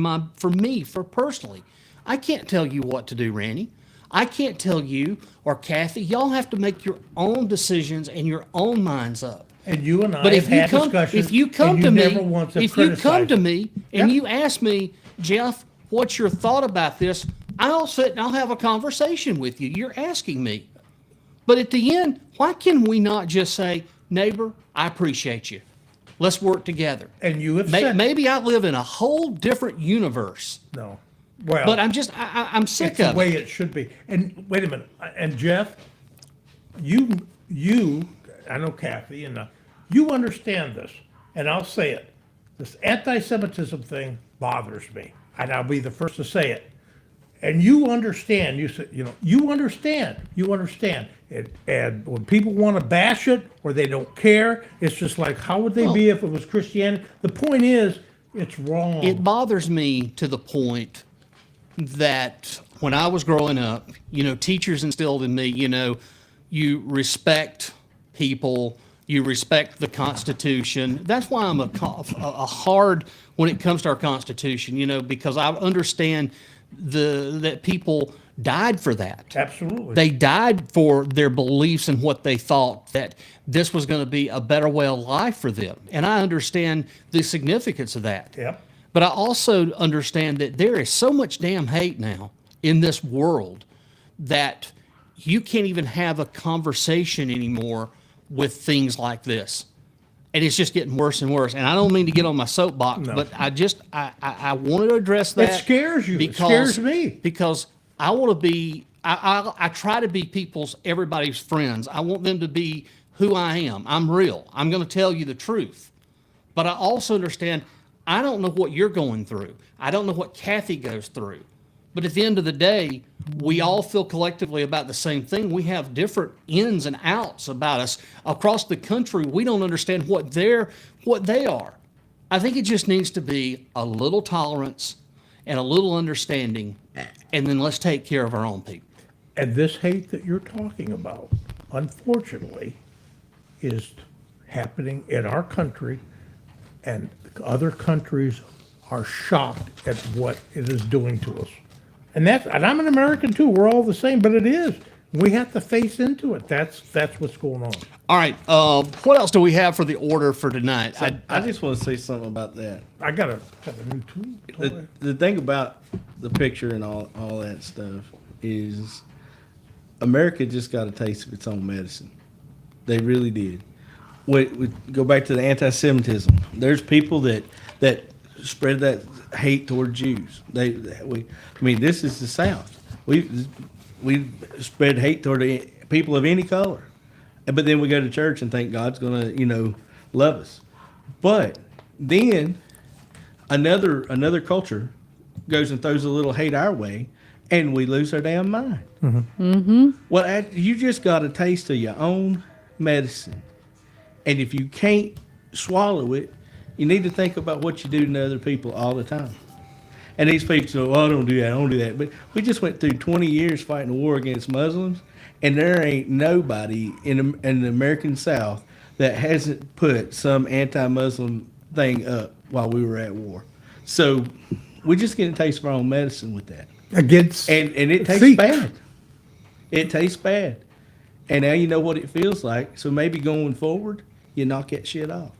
me personally. I can't tell you what to do, Randy. I can't tell you or Kathy. Y'all have to make your own decisions and your own minds up. And you and I But have if you had come, discussions. if you come and to you me, never once have if you come criticized to it. me and Yeah. you ask me, Jeff, what's your thought about this? I'll sit and I'll have a conversation with you. You're asking me. But at the end, why can we not just say, neighbor, I appreciate you. Let's work together. And you have said Maybe I live in a whole different universe, no. Well, but I'm sick it's the of way it. it should be. And wait a minute. And Jeff, you, I know Kathy, and you understand this. And I'll say it. This anti-Semitism thing bothers me, and I'll be the first to say it. And you understand. You said, you understand. You understand. And when people want to bash it or they don't care, it's just like, how would they be if it was Christianity? The point is, it's wrong. It bothers me to the point that when I was growing up, teachers instilled in me, you respect people, you respect the Constitution. That's why I'm a hard when it comes to our Constitution, because I understand that people died for that. Absolutely. They died for their beliefs and what they thought that this was going to be a better way of life for them. And I understand the significance of that. Yep. But I also understand that there is so much damn hate now in this world that you can't even have a conversation anymore with things like this. And it's just getting worse and worse. And I don't mean to get on my soapbox, No. but I wanted to address that. It scares you. It scares me. Because I want to be, I try to be everybody's friends. I want them to be who I am. I'm real. I'm going to tell you the truth. But I also understand I don't know what you're going through. I don't know what Kathy goes through. But at the end of the day, we all feel collectively about the same thing. We have different ins and outs about us across the country. We don't understand what they are. I think it just needs to be a little tolerance and a little understanding, and then let's take care of our own people. And this hate that you're talking about, unfortunately, is happening in our country, and other countries are shocked at what it is doing to us. And I'm an American too. We're all the same, but it is. We have to face into it. That's what's going on. All right. What else do we have for the order for tonight? I just want to say something about that. I got a new tool. The thing about the picture and all that stuff is America just got a taste of its own medicine. They really did. We go back to the anti-Semitism. There's people that spread that hate toward Jews. This is the South. We spread hate toward people of any color, but then we go to church and think God's going to love us. But then another culture goes and throws a little hate our way, and we lose our damn mind. Mm-hmm. Well, you just got a taste of your own medicine, and if you can't swallow it, you need to think about what you do to other people all the time. And these people say, "Oh, I don't do that." But we just went through 20 years fighting a war against Muslims, and there ain't nobody in the American South that hasn't put some anti-Muslim thing up while we were at war. So we just get a taste of our own medicine with that. Against And it tastes bad. It tastes bad. And now you know what it feels like. So maybe going forward, you knock that shit off.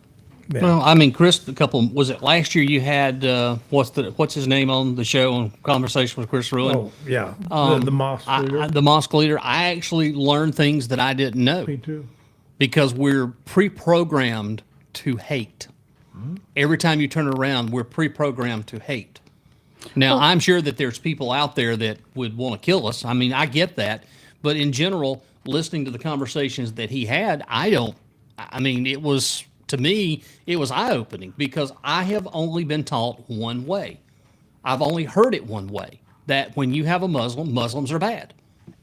Yeah. Well, I mean, Chris, was it last year you had, what's his name on the show on Conversation with Chris Ruin? Oh, yeah. The mosque leader. The mosque leader. I actually learned things that I didn't know Me too. because we're pre-programmed to hate. Every time you turn around, we're pre-programmed to hate. Now, I'm sure that there's people out there that would want to kill us. I mean, I get that. But in general, listening to the conversations that he had, to me, it was eye-opening because I have only been taught one way. I've only heard it one way, that when you have a Muslim, Muslims are bad.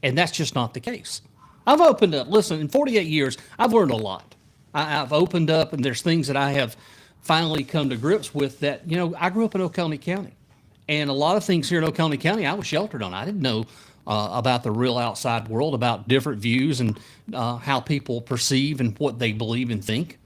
And that's just not the case. I've opened up. Listen, in 48 years, I've learned a lot. I've opened up, and there's things that I have finally come to grips with that, I grew up in Oconee County. And a lot of things here in Oconee County, I was sheltered on. I didn't know about the real outside world, about different views and how people perceive and what they believe and think.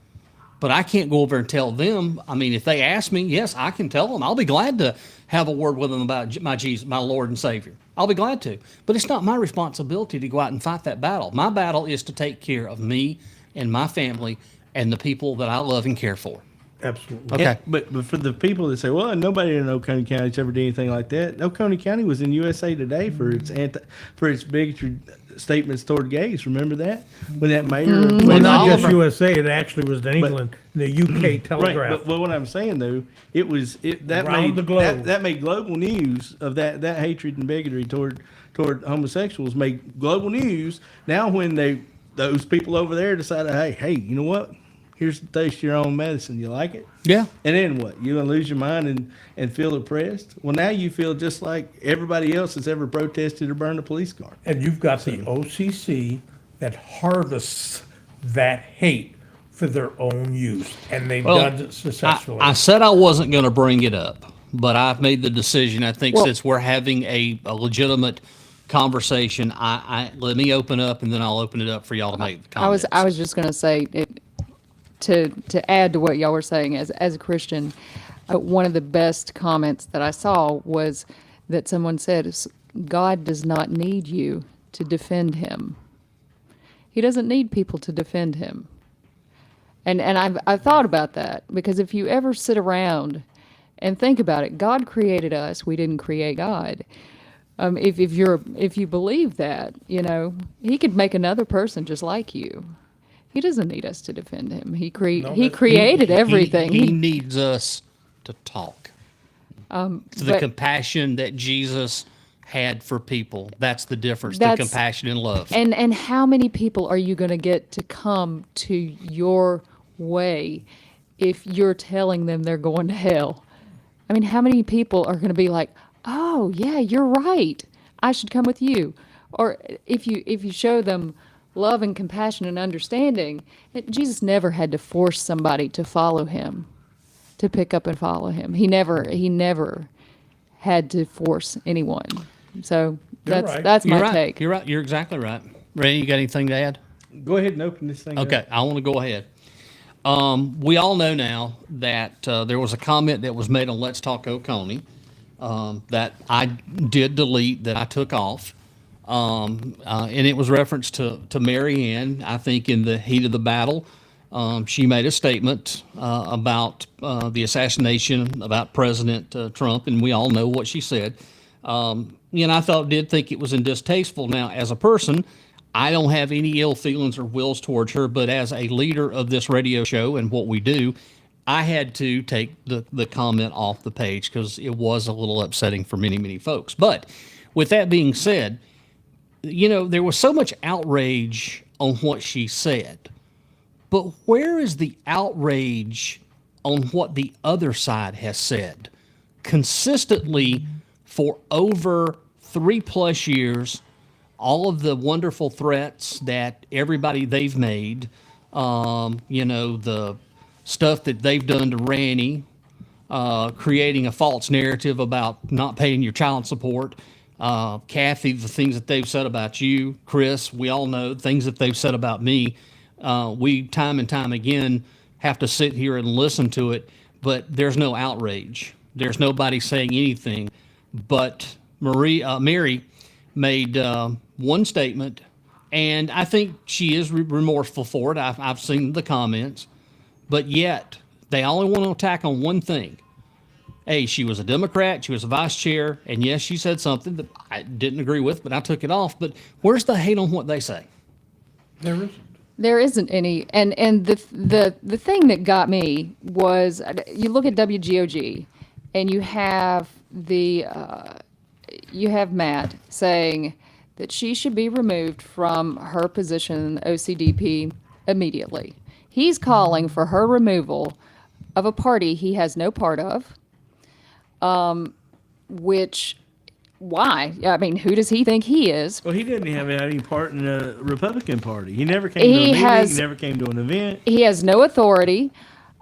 But I can't go over and tell them. I mean, if they ask me, yes, I can tell them. I'll be glad to have a word with them about my Jesus, my Lord and Savior. I'll be glad to. But it's not my responsibility to go out and fight that battle. My battle is to take care of me and my family and the people that I love and care for. Absolutely. Okay. Yeah, but for the people that say, well, nobody in Oconee County's ever did anything like that. Oconee County was in USA Today for its bigotry statements toward gays. Remember that? When that mayor... Well, not Oliver. just USA. It actually was in England, the UK Right, Telegraph. but what I'm saying though, that Around made the globe. that made global news of that hatred and bigotry toward homosexuals made global news. Now when those people over there decided, hey, you know what? Here's the taste of your own medicine. You like it? Yeah. And then what? You're going to lose your mind and feel oppressed? Well, now you feel just like everybody else has ever protested or burned a police car. And you've got the OCC that harvests that hate for their own use. And they've done it successfully. I said I wasn't going to bring it up, but I've made the decision. I think since we're having a legitimate conversation, I let me open up, and then I'll open it up for y'all to make the comments. I was just going to say, to add to what y'all were saying, as a Christian, one of the best comments that I saw was that someone said, God does not need you to defend him. He doesn't need people to defend him. And I've thought about that, because if you ever sit around and think about it, God created us. We didn't create God. If you believe that, he could make another person just like you. He doesn't need us to defend him. He created everything. He needs us to talk. The but- compassion that Jesus had for people. That's the difference. The compassion and love. And how many people are you going to get to come to your way if you're telling them they're going to hell? I mean, how many people are going to be like, oh, yeah, you're right. I should come with you. Or if you show them love and compassion and understanding, Jesus never had to force somebody to follow him, to pick up and follow him. He never had to force anyone. So that's right. that's my You're right. take. You're right. You're exactly right. Randy, you got anything to add? Go ahead and open this thing Okay, up. I want to go ahead. We all know now that there was a comment that was made on Let's Talk Oconee that I did delete, that I took off. And it was reference to Mary Ann. I think in the heat of the battle, she made a statement about the assassination, about President Trump, and we all know what she said. Did think it was distasteful. Now, as a person, I don't have any ill feelings or wills towards her, but as a leader of this radio show and what we do, I had to take the comment off the page because it was a little upsetting for many, many folks. But with that being said, there was so much outrage on what she said. But where is the outrage on what the other side has said? Consistently for over 3+ years, all of the wonderful threats that everybody they've made, the stuff that they've done to Ranny, creating a false narrative about not paying your child support, Kathy, the things that they've said about you, Chris, we all know things that they've said about me. We time and time again have to sit here and listen to it, but there's no outrage. There's nobody saying anything. But Mary made one statement, and I think she is remorseful for it. I've seen the comments, but yet they only want to attack on one thing. Hey, she was a Democrat, she was a vice chair, and yes, she said something that I didn't agree with, but I took it off. But where's the hate on what they say? There isn't. There isn't any, and the thing that got me was you look at WGOG, and you have Matt saying that she should be removed from her position in the OCDP immediately. He's calling for her removal of a party he has no part of. Why? I mean, who does he think he is? Well, he didn't have any part in the Republican Party. He never came to a meeting. He never came to an event. He has no authority.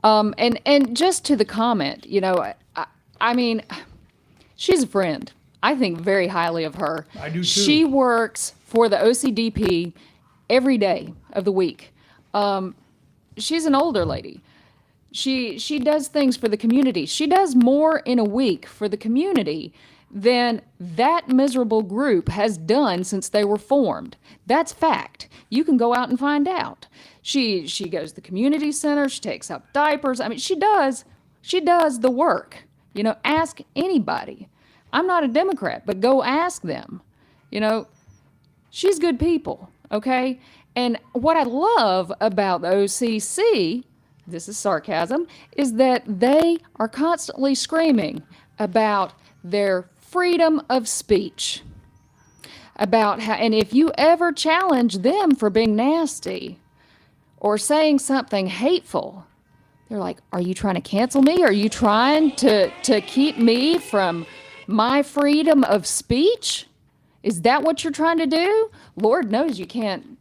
And just to the comment, I mean, she's a friend. I think very highly of her. I do too. She works for the OCDP every day of the week. She's an older lady. She does things for the community. She does more in a week for the community than that miserable group has done since they were formed. That's fact. You can go out and find out. She goes to the community center. She takes out diapers. I mean, she does the work. Ask anybody. I'm not a Democrat, but go ask them. She's good people, okay? And what I love about the OCC, this is sarcasm, is that they are constantly screaming about their freedom of speech. About how, and if you ever challenge them for being nasty or saying something hateful, they're like, are you trying to cancel me? Are you trying to keep me from my freedom of speech? Is that what you're trying to do? Lord knows you can't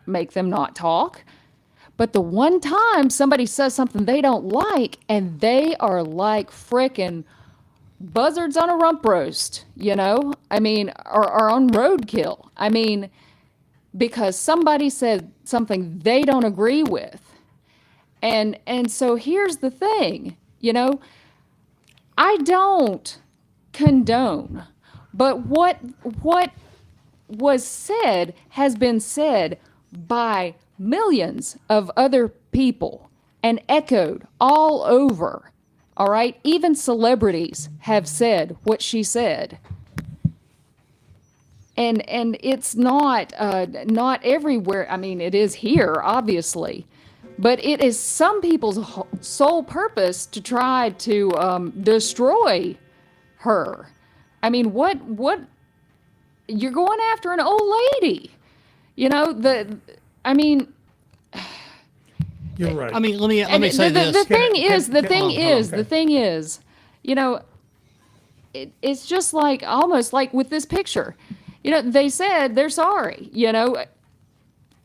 make them not talk. But the one time somebody says something they don't like, and they are like frickin' buzzards on a rump roast, I mean, or on roadkill. I mean, because somebody said something they don't agree with. And so here's the thing, I don't condone, but what was said has been said by millions of other people and echoed all over. All right, even celebrities have said what she said, and it's not everywhere. I mean, it is here, obviously, but it is some people's sole purpose to try to destroy her. I mean, what you're going after an old lady? You're right. I mean, let me say this. The thing is, it's just like almost like with this picture. They said they're sorry.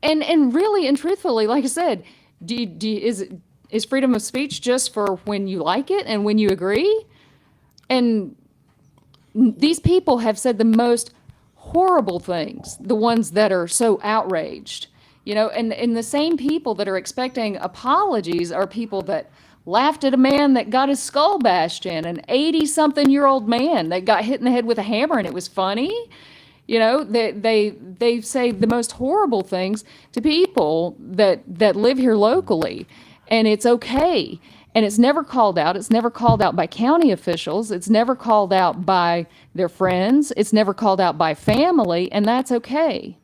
And really and truthfully, like I said, is freedom of speech just for when you like it and when you agree? And these people have said the most horrible things, the ones that are so outraged. And the same people that are expecting apologies are people that laughed at a man that got his skull bashed in, an 80-something-year-old man that got hit in the head with a hammer, and it was funny. You know, they say the most horrible things to people that live here locally, and it's okay. And it's never called out. It's never called out by county officials. It's never called out by their friends. It's never called out by family, and that's okay.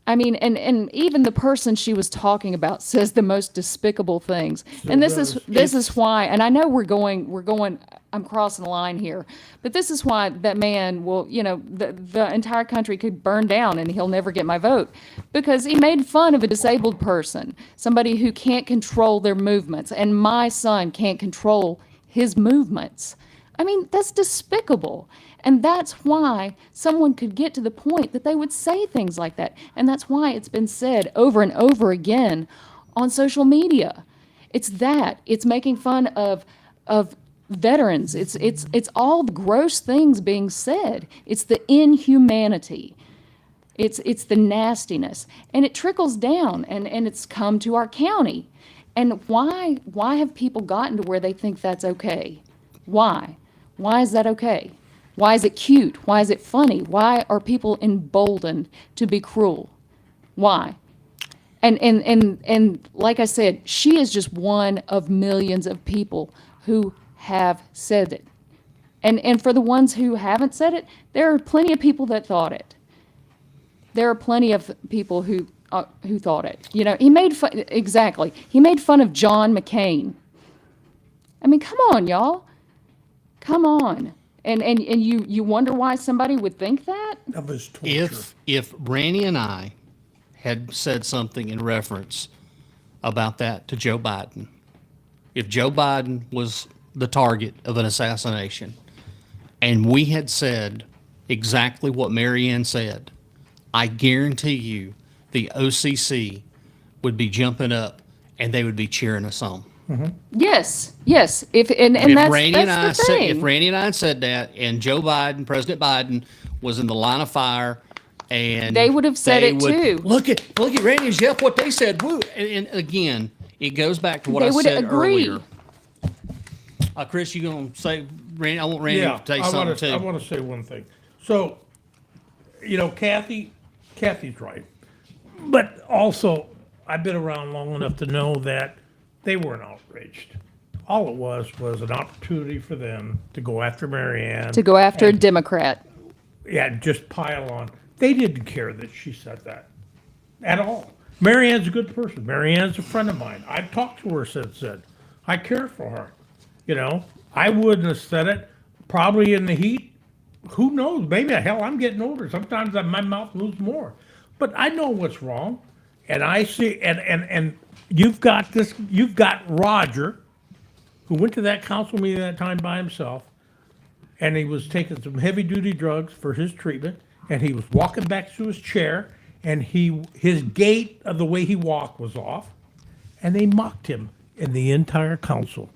I mean, and even the person she was talking about says the most despicable things. And this is why, and I know we're going, I'm crossing the line here, but this is why that man will, you know, the entire country could burn down and he'll never get my vote, because he made fun of a disabled person, somebody who can't control their movements, and my son can't control his movements. I mean, that's despicable. And that's why someone could get to the point that they would say things like that. And that's why it's been said over and over again on social media. It's that. It's making fun of veterans. It's all the gross things being said. It's the inhumanity. It's the nastiness. And it trickles down, and it's come to our county. And why have people gotten to where they think that's okay? Why? Why is that okay? Why is it cute? Why is it funny? Why are people emboldened to be cruel? Why? And like I said, she is just one of millions of people who have said it. And for the ones who haven't said it, there are plenty of people that thought it. There are plenty of people who thought it. You know, he made fun of John McCain. I mean, come on, y'all. Come on. And you wonder why somebody would think that? Of his torture. If Randy and I had said something in reference about that to Joe Biden, if Joe Biden was the target of an assassination, and we had said exactly what Marianne said, I guarantee you the OCC would be jumping up and they would be cheering us on. Yes. If that's the thing. If Randy and I had said that, and Joe Biden, President Biden, was in the line of fire, and They would have said it too. Look at Randy and Jeff, what they said. Woo! And again, it goes back to what They I would said agree. earlier. Chris, you gonna say Randy? I want Randy to say something too. I want to say one thing. So, you know, Kathy's right, but also I've been around long enough to know that they weren't outraged. All it was an opportunity for them to go after Marianne. To go after a Democrat. Yeah, just pile on. They didn't care that she said that at all. Marianne's a good person. Marianne's a friend of mine. I've talked to her since then. I care for her. You know, I wouldn't have said it. Probably in the heat. Who knows? Maybe, hell, I'm getting older. Sometimes my mouth moves more. But I know what's wrong. And I see, and you've got Roger, who went to that council meeting that time by himself, and he was taking some heavy duty drugs for his treatment, and he was walking back to his chair, and his gait of the way he walked was off, and they mocked him in the entire council.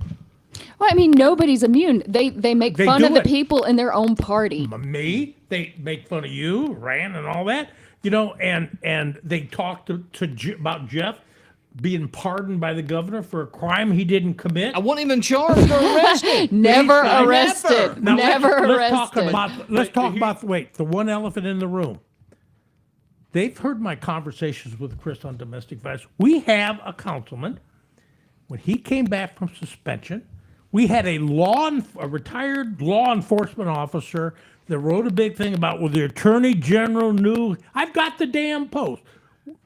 Well, I mean, nobody's immune. They make They fun do of the it. people in their own party. Me, they make fun of you, Rand, and all that, you know, and they talked about Jeff being pardoned by the governor for a crime he didn't commit. I wasn't even charged or arrested. Never arrested. Now, Never let's arrested. talk about the one elephant in the room. They've heard my conversations with Chris on domestic violence. We have a councilman. When he came back from suspension, we had a retired law enforcement officer that wrote a big thing about, well, the attorney general knew. I've got the damn post.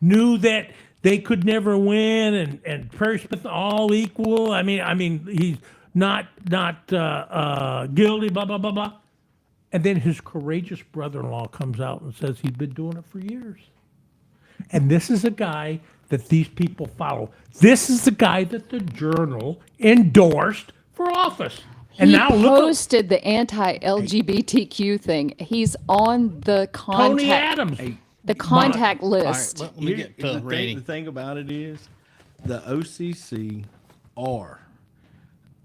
Knew that they could never win, and Perry Smith all equal. I mean, he's not guilty. Blah blah blah blah. And then his courageous brother-in-law comes out and says he's been doing it for years. And this is a guy that these people follow. This is the guy that the Journal endorsed for office. And He now look posted the anti-LGBTQ thing. He's on the at Tony contact Adams. the contact All right, list. let me get to Randy. The thing about it is, the OCC are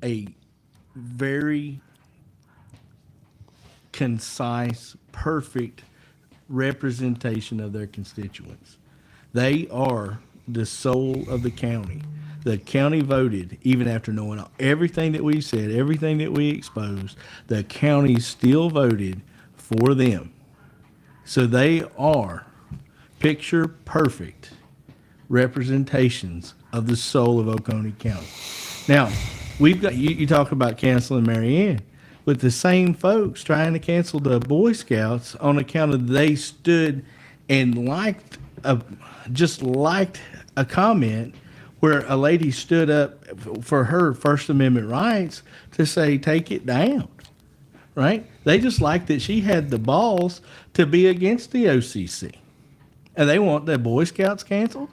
a very concise, perfect representation of their constituents. They are the soul of the county. The county voted, even after knowing everything that we said, everything that we exposed, the county still voted for them. So they are picture perfect representations of the soul of Oconee County. Now, we've got, you talk about canceling Marianne, with the same folks trying to cancel the Boy Scouts on account of they stood and just liked a comment where a lady stood up for her First Amendment rights to say, take it down, right? They just liked that she had the balls to be against the OCC. And they want the Boy Scouts canceled?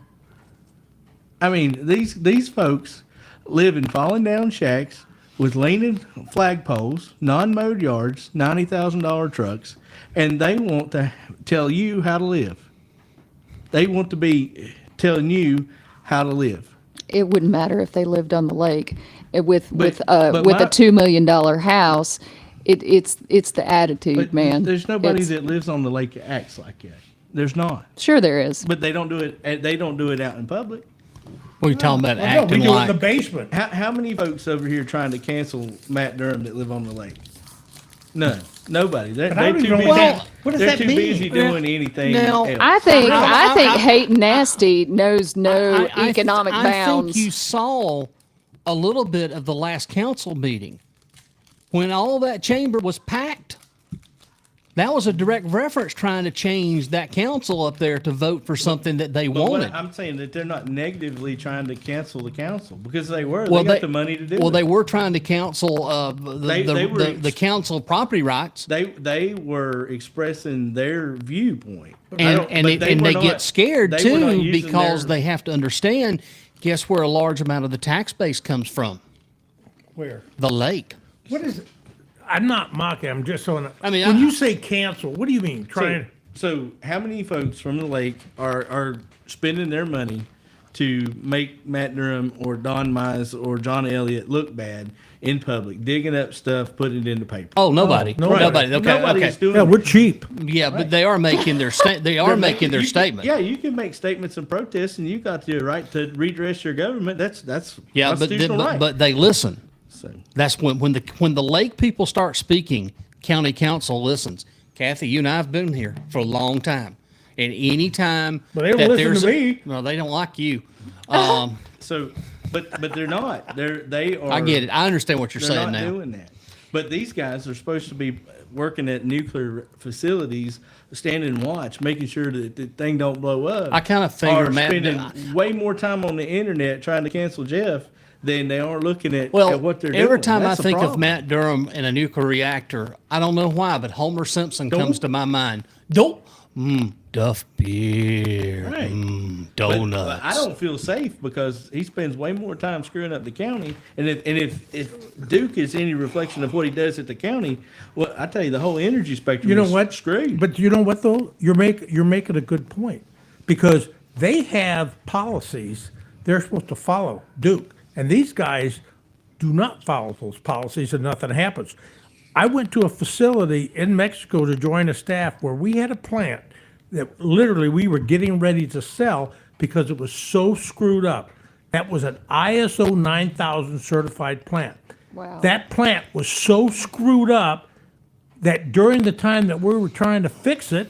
I mean, these folks live in falling down shacks with leaning flagpoles, non-mowed yards, $90,000 trucks, and they want to tell you how to live. They want to be telling you how to live. It wouldn't matter if they lived on the lake. With but a my- $2 million house. It's the attitude, But man. there's nobody It's- that lives on the lake that acts like that. There's not. Sure there is. But they don't do it. They don't do it out in public. What are you talking about? Well, no, we Acting do it in like the basement. How many folks over here trying to cancel Matt Durham that live on the lake? None. Nobody. They're But I don't too even know busy. what does they're that too mean? busy doing anything Now, else. I think I- hate and nasty knows no I economic bounds. I think you saw a little bit of the last council meeting when all that chamber was packed. That was a direct reference trying to change that council up there to vote for something that they But what wanted. I'm saying that they're not negatively trying to cancel the council because they were. Well, they got the money to do well, it. they were trying to cancel They were the council property rights, They were expressing their viewpoint. I don't- and but they were not- get scared they were not too using because their- they have to understand. Guess where a large amount of the tax base comes from? Where? The lake. What is it? I'm not mocking. I'm just on. I mean, when I- you say cancel, what do you mean? Trying. So how many folks from the lake are spending their money to make Matt Durham or Don Mize or John Elliott look bad in public, digging up stuff, putting it in the paper? Oh, nobody. Oh, nobody. Nobody. Okay. Nobody's Okay. doing Yeah, it. we're cheap. Yeah, but they are making their they are making their statement. Yeah, you can make statements and protests, and you got the right to redress your government. That's Yeah, constitutional right. but they listen. So, That's when the lake people start speaking, county council listens. Kathy, you and I have been here for a long time, and any time But they don't that listen there's to me. no, they don't like you. so, but they're not. They are. I get it. I understand what you're They're saying not now. doing that. But these guys are supposed to be working at nuclear facilities, standing watch, making sure that the thing don't blow up. I kinda figure, are Matt, spending that- way more time on the internet trying to cancel Jeff than they are looking at Well, what they're doing. every time That's I the think of problem. Matt Durham and a nuclear reactor, I don't know why, but Homer Simpson Don't. comes to my mind. Don't. Duff beer. Right. But Donuts. I don't feel safe because he spends way more time screwing up the county. And if Duke is any reflection of what he does at the county, well, I tell you, the whole energy spectrum You know is what? screwed. But you know what though? You're making a good point because they have policies they're supposed to follow, Duke, and these guys do not follow those policies, and nothing happens. I went to a facility in Mexico to join a staff where we had a plant that literally we were getting ready to sell because it was so screwed up. That was an ISO 9000 certified plant. Wow. That plant was so screwed up that during the time that we were trying to fix it,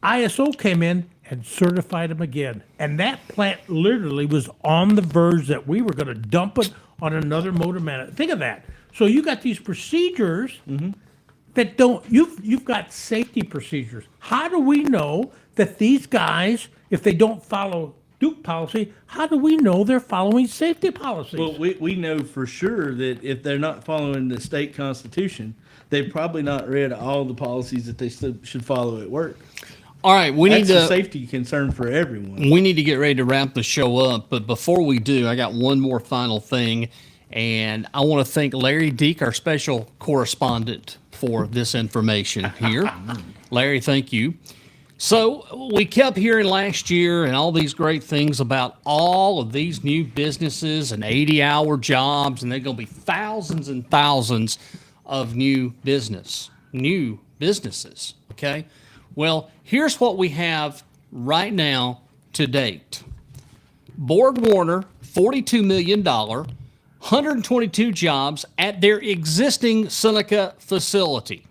ISO came in and certified them again. And that plant literally was on the verge that we were going to dump it on another motor man. Think of that. So you got these procedures that don't. You've got safety procedures. How do we know that these guys, if they don't follow Duke policy, how do we know they're following safety policies? Well, we know for sure that if they're not following the state constitution, they've probably not read all the policies that they should follow at work. All right, we That's need a to safety concern for everyone. we need to get ready to wrap the show up. But before we do, I got one more final thing, and I want to thank Larry Deek, our special correspondent, for this information here. Larry, thank you. So we kept hearing last year and all these great things about all of these new businesses and 80-hour jobs, and they're going to be thousands and thousands of new businesses. Okay. Well, here's what we have right now to date. Borg Warner $42 million, 122 jobs at their existing Seneca facility.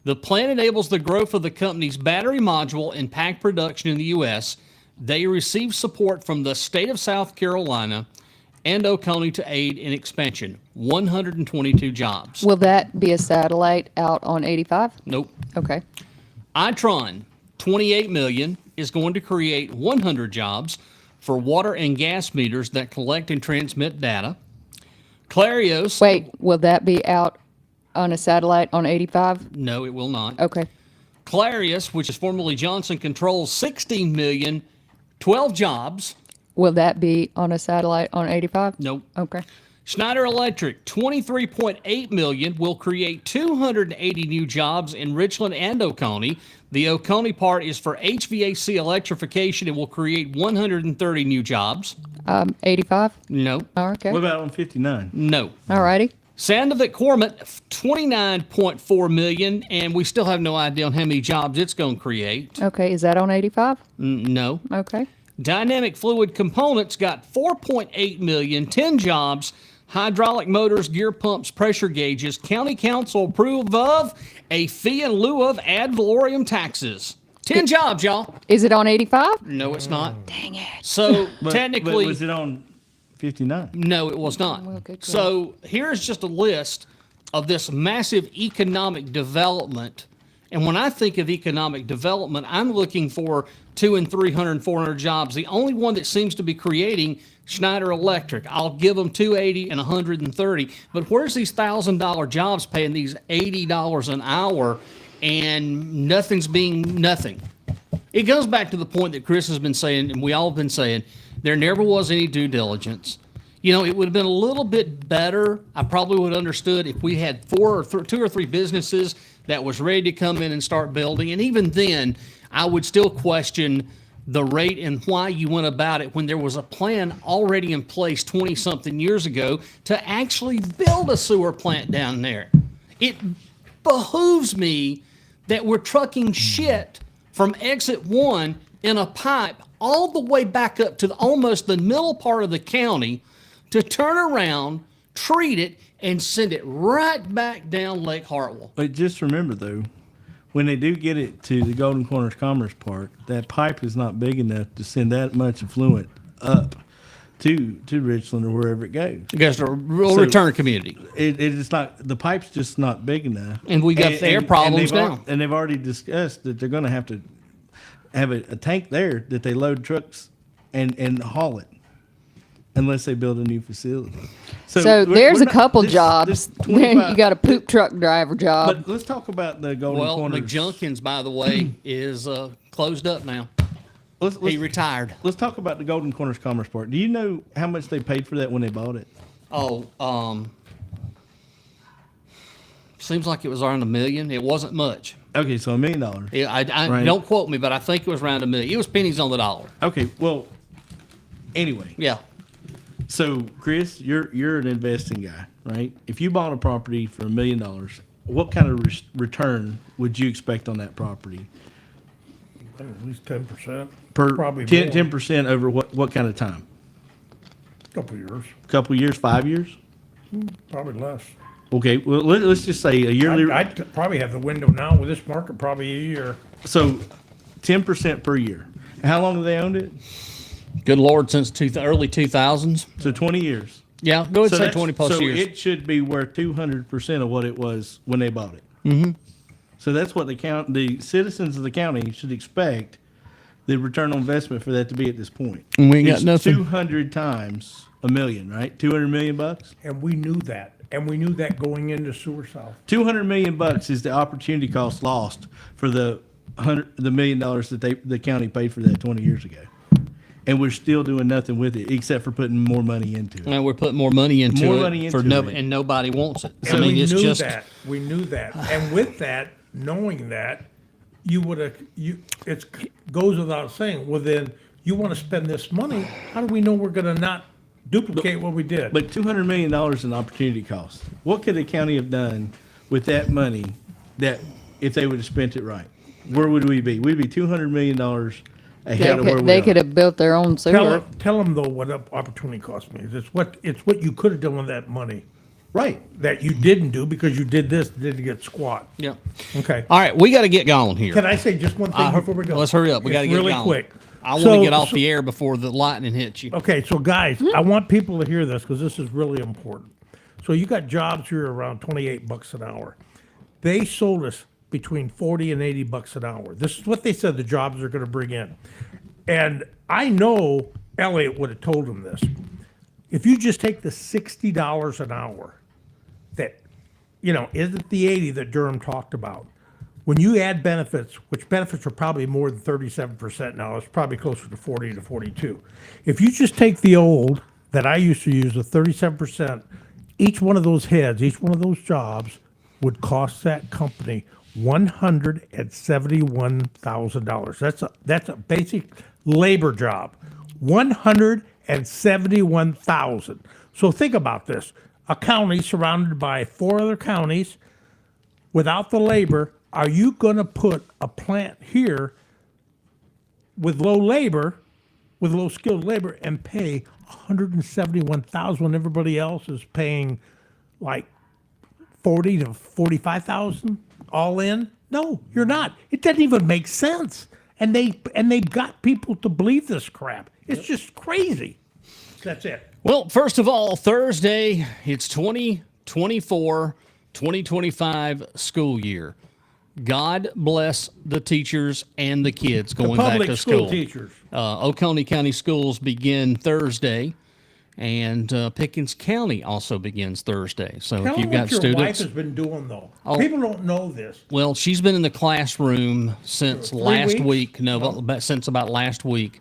The plan enables the growth of the company's battery module and pack production in the U.S. They receive support from the state of South Carolina and Oconee to aid in expansion. 122 jobs. Will that be a satellite out on 85? Nope. Okay. Itron, 28 million, is going to create 100 jobs for water and gas meters that collect and transmit data. Clarios. Wait, will that be out on a satellite on 85? No, it will not. Okay. Clarios, which is formerly Johnson Controls, 16 million, 12 jobs. Will that be on a satellite on 85? Nope. Okay. Schneider Electric, 23.8 million, will create 280 new jobs in Richland and Oconee. The Oconee part is for HVAC electrification and will create 130 new jobs. 85? No. Okay. What about on 59? No. All righty. Sandvik Cormant, 29.4 million, and we still have no idea on how many jobs it's going to create. Okay. Is that on 85? No. Okay. Dynamic Fluid Components got 4.8 million, 10 jobs, hydraulic motors, gear pumps, pressure gauges. County Council approved of a fee in lieu of ad valorem taxes. 10 jobs, y'all. Is it on 85? No, it's not. Dang it. So But technically, was it on 59? no, it was not. Well, good So here's just a list of this massive economic development. And when I think of economic development, I'm looking for 200 and 300 and 400 jobs. The only one that seems to be creating Schneider Electric. I'll give them 280 and 130. But where's these $1,000 jobs paying these $80 an hour and nothing's being nothing? It goes back to the point that Chris has been saying, and we all have been saying, there never was any due diligence. You know, it would have been a little bit better. I probably would have understood if we had two or three businesses that was ready to come in and start building. And even then, I would still question the rate and why you went about it when there was a plan already in place 20-something years ago to actually build a sewer plant down there. It behooves me that we're trucking shit from exit 1 in a pipe all the way back up to almost the middle part of the county to turn around, treat it, and send it right back down Lake Hartwell. But just remember, though, when they do get it to the Golden Corners Commerce Park, that pipe is not big enough to send that much effluent up to Richland or wherever it goes. You guys are a real So- return community. It is not, the pipe's just not big enough. And we got air problems now. And they've already discussed that they're going to have a tank there that they load trucks and haul it, unless they build a new facility. So we're- there's we're a not- couple this jobs. 25 You got a poop truck driver job. But let's talk about the Golden Well, Corners. McJunkins, by the way, is closed up now. Let's, He retired. let's talk about the Golden Corners Commerce Park. Do you know how much they paid for that when they bought it? Seems like it was around $1 million. It wasn't much. Okay, so $1 million. Yeah, I Right. don't quote me, but I think it was around $1 million. It was pennies on the dollar. Okay, well, anyway. Yeah. So, Chris, you're an investing guy, right? If you bought a property for $1 million, what kind of return would you expect on that property? At least 10%. Per Probably 10% over what kind of time? Couple years, Couple years, 5 years? probably less. Okay, well, let's just say a yearly. I'd probably have the window now with this market, probably a year. So, 10% per year. How long have they owned it? Good Lord, since early 2000s. So 20 years. Yeah, go ahead and say that's- 20 plus so years. it should be worth 200% of what it was when they bought it. Mm-hmm. So that's what the citizens of the county should expect the return on investment for that to be at this point. And we ain't got It's nothing. 200 times $1 million, right? 200 million bucks. And we knew that. And we knew that going into Sewer South. 200 million bucks is the opportunity cost lost for the $1 million that the county paid for that 20 years ago. And we're still doing nothing with it except for putting more money into it. And we're putting more money into More it money for into it. and nobody wants it. And I mean, we it's knew just that. We knew that. And with that, knowing that, you would have, it goes without saying, well then, you want to spend this money, how do we know we're going to not duplicate what we did? But $200 million in opportunity cost. What could the county have done with that money that if they would have spent it right? Where would we be? We'd be $200 million ahead of where we They are. could have built their own sewer. Tell them though what opportunity cost means. It's what you could have done with that money Right. that you didn't do because you did this, didn't get squat. Yeah. Okay. All right, we got to get going here. Can I say just one thing before we go? Let's hurry up. We got to It's get really going. quick. I want So- to get off so- the air before the lightning hits you. Okay, so guys, I want people to hear this because this is really important. So you got jobs here around $28 an hour. They sold us between 40 and 80 bucks an hour. This is what they said the jobs are going to bring in. And I know Elliot would have told them this. If you just take the $60 an hour that, isn't the 80 that Durham talked about. When you add benefits, which benefits are probably more than 37% now, it's probably closer to 40 to 42. If you just take the old that I used to use, the 37%, each one of those heads, each one of those jobs would cost that company $171,000. That's a basic labor job. 171,000. So think about this. A county surrounded by 4 other counties without the labor, are you going to put a plant here with low labor, with low skilled labor, and pay 171,000 when everybody else is paying like 40 to 45,000 all in? No, you're not. It doesn't even make sense. And they've got people to believe this crap. It's just crazy. That's it. Well, first of all, Thursday, it's 2024-2025 school year. God bless the teachers and the kids going back Public to school school. teachers. Oconee County schools begin Thursday, and Pickens County also begins Thursday. So Tell if them you've got what your wife students, has been doing, though. Oh. People don't know this. well, she's been in the classroom since 3 last weeks? week. No, since about last week.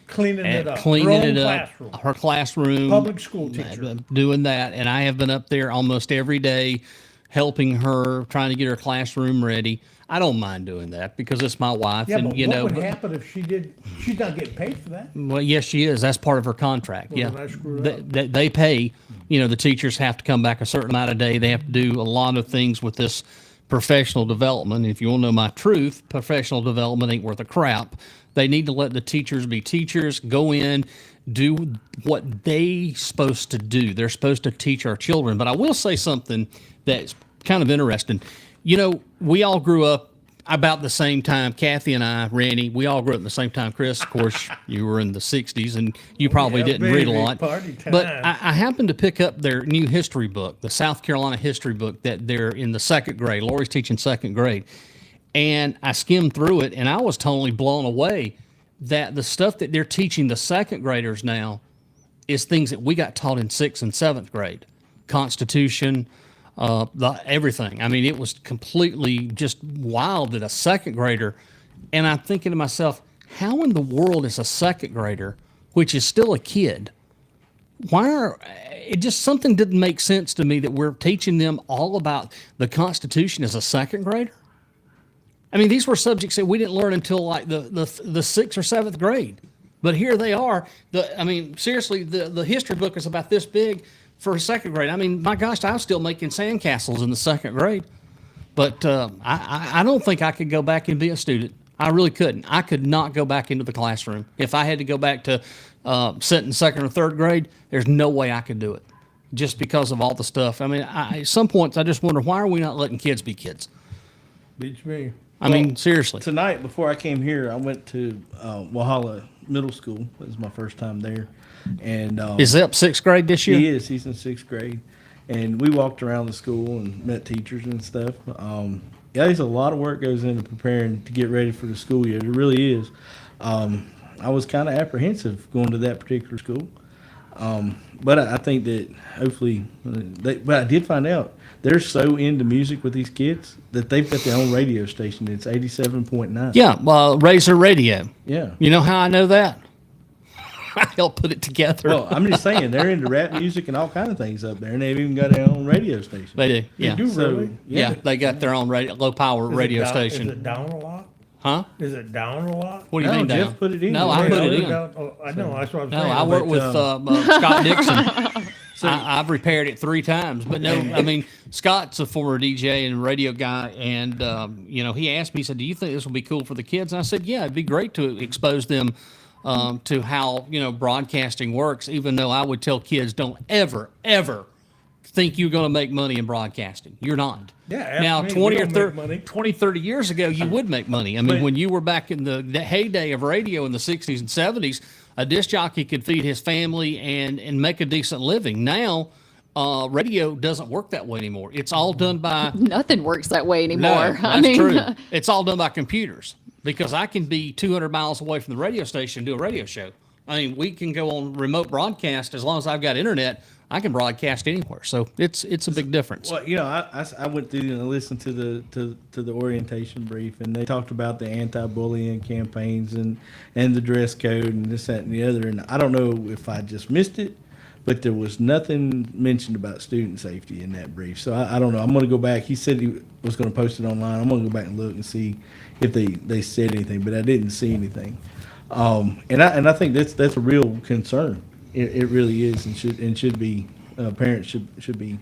Cleaning it up. Cleaning Her own it up, classroom. her classroom, Public school teacher. doing that, and I have been up there almost every day, helping her, trying to get her classroom ready. I don't mind doing that because it's my wife, Yeah, and but what would happen if she did? She's not getting paid for that. well, yes, she is. That's part of her contract. Well, yeah, then I screwed up. they pay. The teachers have to come back a certain amount of day. They have to do a lot of things with this professional development. If you want to know my truth, professional development ain't worth a crap. They need to let the teachers be teachers, go in, do what they supposed to do. They're supposed to teach our children. But I will say something that's kind of interesting. We all grew up about the same time. Kathy and I, Randy, we all grew up at the same time. Chris, of course, you were in the 60s, and you probably Yeah, didn't read a baby, lot. party time. But I happened to pick up their new history book, the South Carolina history book that they're in the second grade. Lori's teaching second grade. And I skimmed through it, and I was totally blown away that the stuff that they're teaching the second graders now is things that we got taught in 6th and 7th grade. Constitution, everything. I mean, it was completely just wild that a second grader, and I'm thinking to myself, how in the world is a second grader, which is still a kid, it just something didn't make sense to me that we're teaching them all about the Constitution as a second grader. I mean, these were subjects that we didn't learn until like the 6th or 7th grade. But here they are. Seriously, the history book is about this big for second grade. I mean, my gosh, I was still making sandcastles in the second grade. But I don't think I could go back and be a student. I really couldn't. I could not go back into the classroom. If I had to go back to sit in second or third grade, there's no way I could do it just because of all the stuff. I mean, at some points, I just wonder, why are we not letting kids be kids? Beats me. I mean, seriously. Tonight, before I came here, I went to Walhalla Middle School. It was my first time there. And Is he up 6th grade this year? he is. He's in 6th grade. And we walked around the school and met teachers and stuff. There's a lot of work goes into preparing to get ready for the school year. There really is. I was kind of apprehensive going to that particular school. But I think that hopefully, but I did find out they're so into music with these kids that they've got their own radio station. It's 87.9. Yeah, Razor Radio. Yeah. You know how I know that? I helped put it together. Well, I'm just saying they're into rap music and all kind of things up there, and they've even got their own radio station. They do. Yeah. do So, really? Yeah, they got their own low power radio Is it station. down a lot? Huh? Is it down a lot? What do you No, mean Jeff down? put it in. No, I Yeah, put it Is in. down- I know. That's what I'm No, saying. I work but, with Scott Dixon. I've repaired it 3 times, but no, I mean, Scott's a former DJ and radio guy, and he asked me, he said, "Do you think this will be cool for the kids?" And I said, "Yeah, it'd be great to expose them to how broadcasting works." Even though I would tell kids, don't ever think you're going to make money in broadcasting. You're not. Yeah, ask now me, 20 we or don't 30, make money. 20, 30 years ago, you would make money. I mean, But- when you were back in the heyday of radio in the 60s and 70s, a disc jockey could feed his family and make a decent living. Now, radio doesn't work that way anymore. It's all done by Nothing works that way anymore. no, that's true. It's all done by computers because I can be 200 miles away from the radio station and do a radio show. I mean, we can go on remote broadcast as long as I've got internet. I can broadcast anywhere, so it's a big difference. Well, I went through and listened to the orientation brief, and they talked about the anti-bullying campaigns and the dress code and this, that, and the other. And I don't know if I just missed it, but there was nothing mentioned about student safety in that brief. So I don't know. I'm going to go back. He said he was going to post it online. I'm going to go back and look and see if they said anything, but I didn't see anything. And I think that's a real concern. It really is, and should be. Parents should be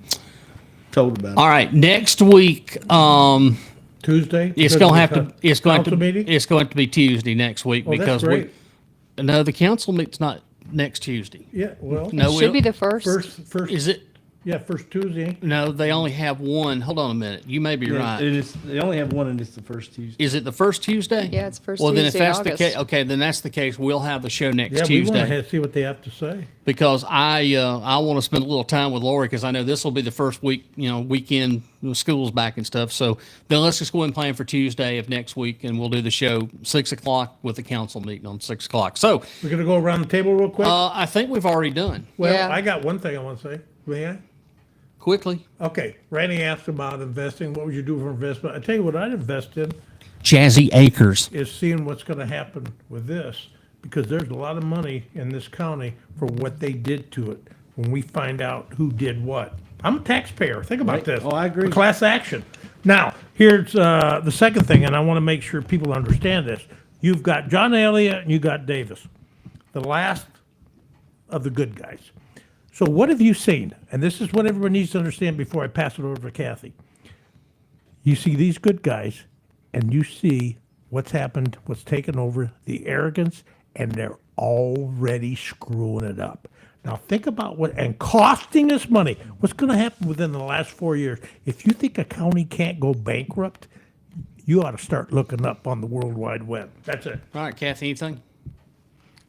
told about it. All right, next week, Tuesday. it's Because going to of have the to it's going council to meeting? it's going to be Tuesday next week Oh, that's because great. no, the council meet's not next Tuesday. Yeah, well, No, Should be the first. first. Is it? First Tuesday. No, they only have one. Hold on a minute. You may be Yeah, right. it is. They only have one, and it's the first Tuesday. Is it the first Tuesday? Yeah, it's first well, then Tuesday if that's in the August. case, okay, then that's the case. We'll have the show next Yeah, we Tuesday want to see what they have to say. because I want to spend a little time with Lori because I know this will be the first week, weekend, school's back and stuff. So then let's just go ahead and plan for Tuesday of next week, and we'll do the show 6:00 with the council meeting on 6:00. So We're gonna go around the table real quick. I think we've already done Well, Yeah. I got one thing I want to say. May I? quickly. Okay, Randy asked about investing. What would you do for investment? I tell you what I'd invest in Jazzy Acres. is seeing what's going to happen with this, because there's a lot of money in this county for what they did to it when we find out who did what. I'm a taxpayer. Think about Right. this. Oh, I agree. A class action. Now, here's the second thing, and I want to make sure people understand this. You've got John Elliott and you got Davis, the last of the good guys. So what have you seen? And this is what everyone needs to understand before I pass it over to Kathy. You see these good guys, and you see what's happened, what's taken over, the arrogance, and they're already screwing it up. Now think about and costing us money. What's going to happen within the last 4 years? If you think a county can't go bankrupt, you ought to start looking up on the World Wide Web. That's it. All right, Kathy, anything?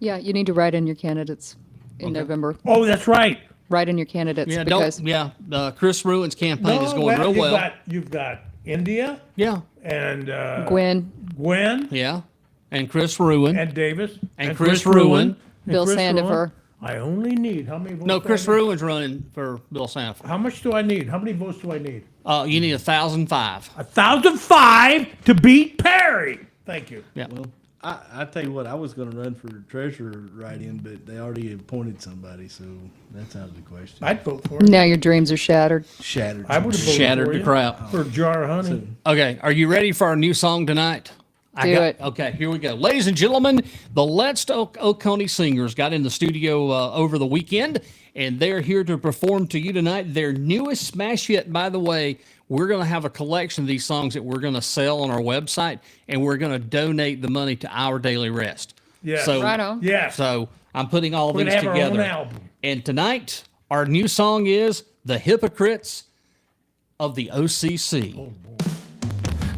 Yeah, you need to write in your candidates in November. Oh, that's right. Write in your candidates Yeah, because Chris Ruin's campaign is going real well. You've got India Yeah, and Gwen, Gwen yeah. And Chris Ruin. and Davis And Chris Ruin. Bill Chris Sandifer. Ruin. I only need how many votes? No, do I Chris need? Ruin's running for Bill Sanford. How much do I need? How many votes do I need? You need 1,005. 1,005 to beat Perry. Thank you. Yeah. Well, I tell you what, I was going to run for treasurer write-in, but they already appointed somebody, so that's out of the question. I'd vote for it. now your dreams are shattered. Shattered. I would have voted Shattered for the you. crowd. For a jar of honey. Okay, are you ready for our new song tonight? Do it. Okay, here we go. Ladies and gentlemen, the Let's Talk Oconee Singers got in the studio over the weekend, and they're here to perform to you tonight. Their newest smash hit, by the way, we're going to have a collection of these songs that we're going to sell on our website, and we're going to donate the money to Our Daily Rest. Yes. So, Right on. Yes. So I'm putting all We're these gonna have our own together. album. And tonight, our new song is The Hypocrites of the OCC.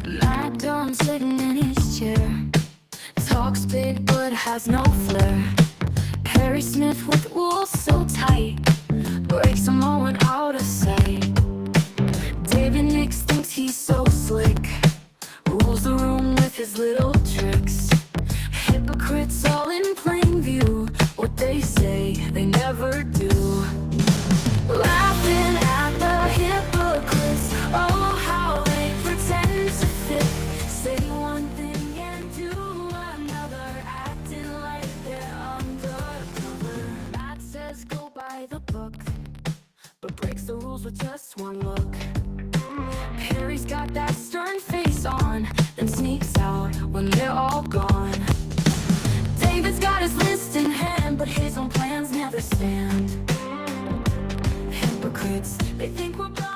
Lie down, sitting in his chair. Talks big but has no flair. Harry Smith with rules so tight, breaks them all when out of sight. David Nix thinks he's so slick, rules the room with his little tricks. Hypocrites all in plain view, what they say they never do. Laughing at the hypocrites, oh how they pretend to fit. Say one thing and do another, acting like they're undercover. Matt says go by the book, but breaks the rules with just one look. Harry's got that stern face on, then sneaks out when they're all gone. David's got his list in hand, but his own plans never stand. They think we're